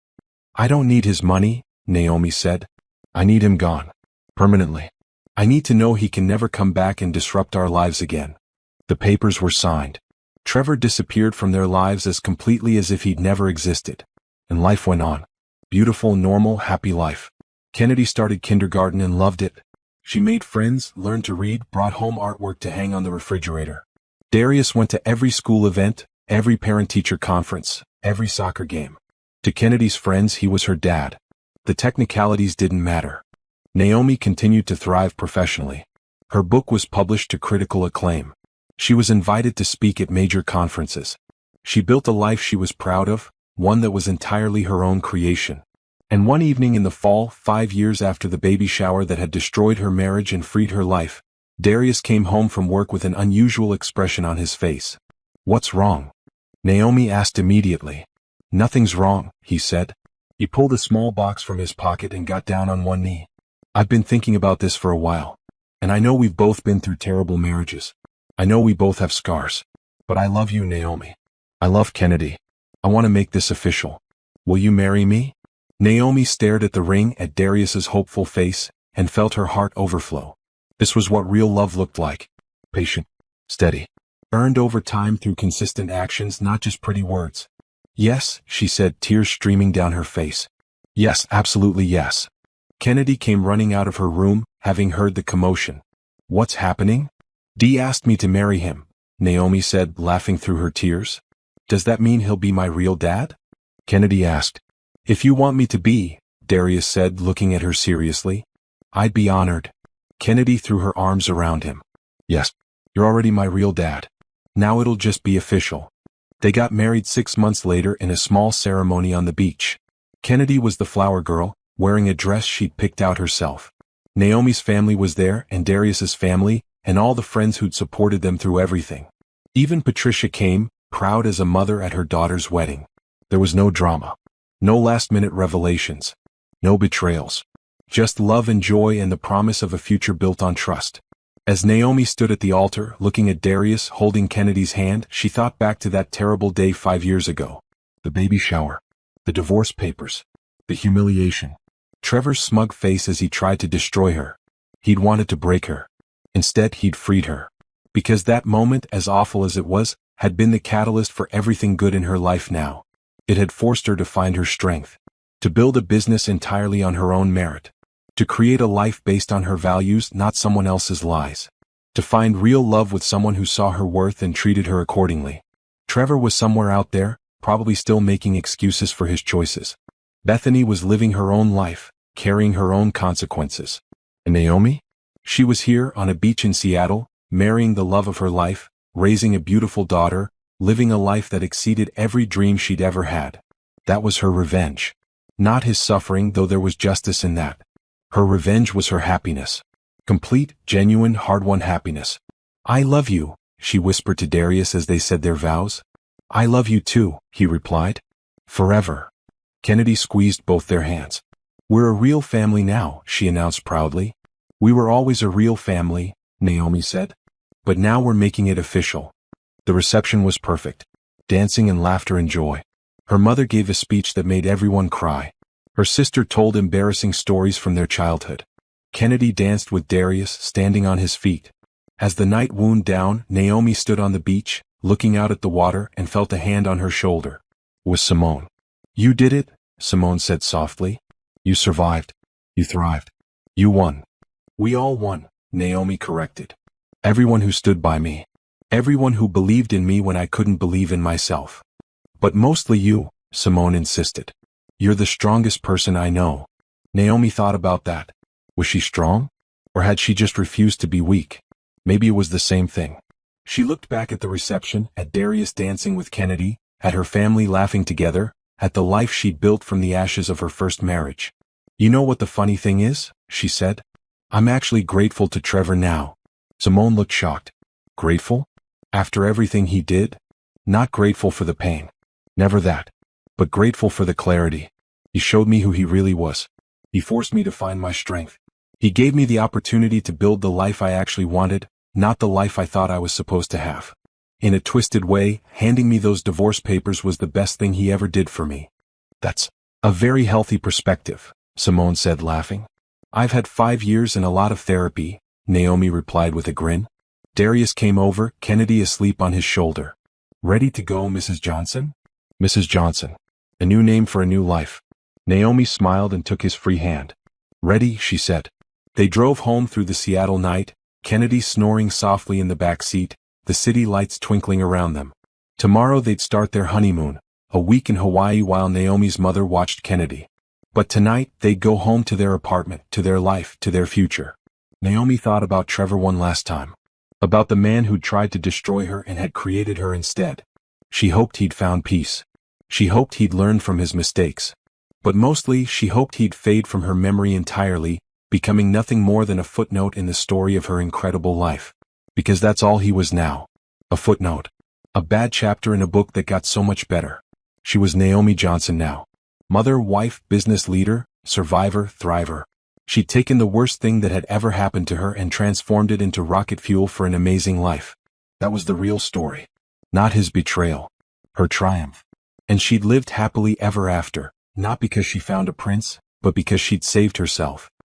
"I don't need his money," Naomi said. "I need him gone. Permanently. I need to know he can never come back and disrupt our lives again." The papers were signed. Trevor disappeared from their lives as completely as if he'd never existed. And life went on. Beautiful, normal, happy life. Kennedy started kindergarten and loved it. She made friends, learned to read, brought home artwork to hang on the refrigerator. Darius went to every school event, every parent-teacher conference, every soccer game. To Kennedy's friends, he was her dad. The technicalities didn't matter. Naomi continued to thrive professionally. Her book was published to critical acclaim. She was invited to speak at major conferences. She built a life she was proud of, one that was entirely her own creation. And one evening in the fall, 5 years after the baby shower that had destroyed her marriage and freed her life, Darius came home from work with an unusual expression on his face. "What's wrong?" Naomi asked immediately. "Nothing's wrong," he said. He pulled a small box from his pocket and got down on one knee. "I've been thinking about this for a while. And I know we've both been through terrible marriages. I know we both have scars. But I love you, Naomi. I love Kennedy. I want to make this official. Will you marry me?" Naomi stared at the ring, at Darius's hopeful face, and felt her heart overflow. This was what real love looked like. Patient, steady, earned over time through consistent actions, not just pretty words. "Yes," she said, tears streaming down her face. "Yes, absolutely yes." Kennedy came running out of her room, having heard the commotion. "What's happening?" "Dee asked me to marry him," Naomi said, laughing through her tears. "Does that mean he'll be my real dad?" Kennedy asked. "If you want me to be," Darius said, looking at her seriously. "I'd be honored." Kennedy threw her arms around him. "Yes, you're already my real dad. Now it'll just be official." They got married 6 months later in a small ceremony on the beach. Kennedy was the flower girl, wearing a dress she'd picked out herself. Naomi's family was there, and Darius's family, and all the friends who'd supported them through everything. Even Patricia came, proud as a mother at her daughter's wedding. There was no drama. No last-minute revelations. No betrayals. Just love and joy and the promise of a future built on trust. As Naomi stood at the altar, looking at Darius holding Kennedy's hand, she thought back to that terrible day 5 years ago. The baby shower. The divorce papers. The humiliation. Trevor's smug face as he tried to destroy her. He'd wanted to break her. Instead, he'd freed her. Because that moment, as awful as it was, had been the catalyst for everything good in her life now. It had forced her to find her strength. To build a business entirely on her own merit. To create a life based on her values, not someone else's lies. To find real love with someone who saw her worth and treated her accordingly. Trevor was somewhere out there, probably still making excuses for his choices. Bethany was living her own life, carrying her own consequences. And Naomi? She was here on a beach in Seattle, marrying the love of her life, raising a beautiful daughter, living a life that exceeded every dream she'd ever had. That was her revenge. Not his suffering, though there was justice in that. Her revenge was her happiness. Complete, genuine, hard-won happiness. "I love you," she whispered to Darius as they said their vows. "I love you too," he replied. "Forever." Kennedy squeezed both their hands. "We're a real family now," she announced proudly. "We were always a real family," Naomi said. "But now we're making it official." The reception was perfect. Dancing and laughter and joy. Her mother gave a speech that made everyone cry. Her sister told embarrassing stories from their childhood. Kennedy danced with Darius, standing on his feet. As the night wound down, Naomi stood on the beach, looking out at the water, and felt a hand on her shoulder. It was Simone. "You did it," Simone said softly. "You survived. You thrived. You won." "We all won," Naomi corrected. "Everyone who stood by me. Everyone who believed in me when I couldn't believe in myself." "But mostly you," Simone insisted. "You're the strongest person I know." Naomi thought about that. Was she strong? Or had she just refused to be weak? Maybe it was the same thing. She looked back at the reception, at Darius dancing with Kennedy, at her family laughing together, at the life she'd built from the ashes of her first marriage. "You know what the funny thing is?" she said. "I'm actually grateful to Trevor now." Simone looked shocked. Grateful? After everything he did? Not grateful for the pain. Never that. But grateful for the clarity. He showed me who he really was. He forced me to find my strength. He gave me the opportunity to build the life I actually wanted, not the life I thought I was supposed to have. In a twisted way, handing me those divorce papers was the best thing he ever did for me. "That's a very healthy perspective," Simone said, laughing. "I've had 5 years and a lot of therapy," Naomi replied with a grin. Darius came over, Kennedy asleep on his shoulder. "Ready to go, Mrs. Johnson?" Mrs. Johnson. A new name for a new life. Naomi smiled and took his free hand. "Ready," she said. They drove home through the Seattle night, Kennedy snoring softly in the back seat, the city lights twinkling around them. Tomorrow they'd start their honeymoon, a week in Hawaii while Naomi's mother watched Kennedy. But tonight, they'd go home to their apartment, to their life, to their future. Naomi thought about Trevor one last time. About the man who'd tried to destroy her and had created her instead. She hoped he'd found peace. She hoped he'd learned from his mistakes. But mostly, she hoped he'd fade from her memory entirely, becoming nothing more than a footnote in the story of her incredible life. Because that's all he was now. A footnote. A bad chapter in a book that got so much better. She was Naomi Johnson now. Mother, wife, business leader, survivor, thriver. She'd taken the worst thing that had ever happened to her and transformed it into rocket fuel for an amazing life. That was the real story. Not his betrayal. Her triumph. And she'd lived happily ever after, not because she found a prince, but because she'd saved herself.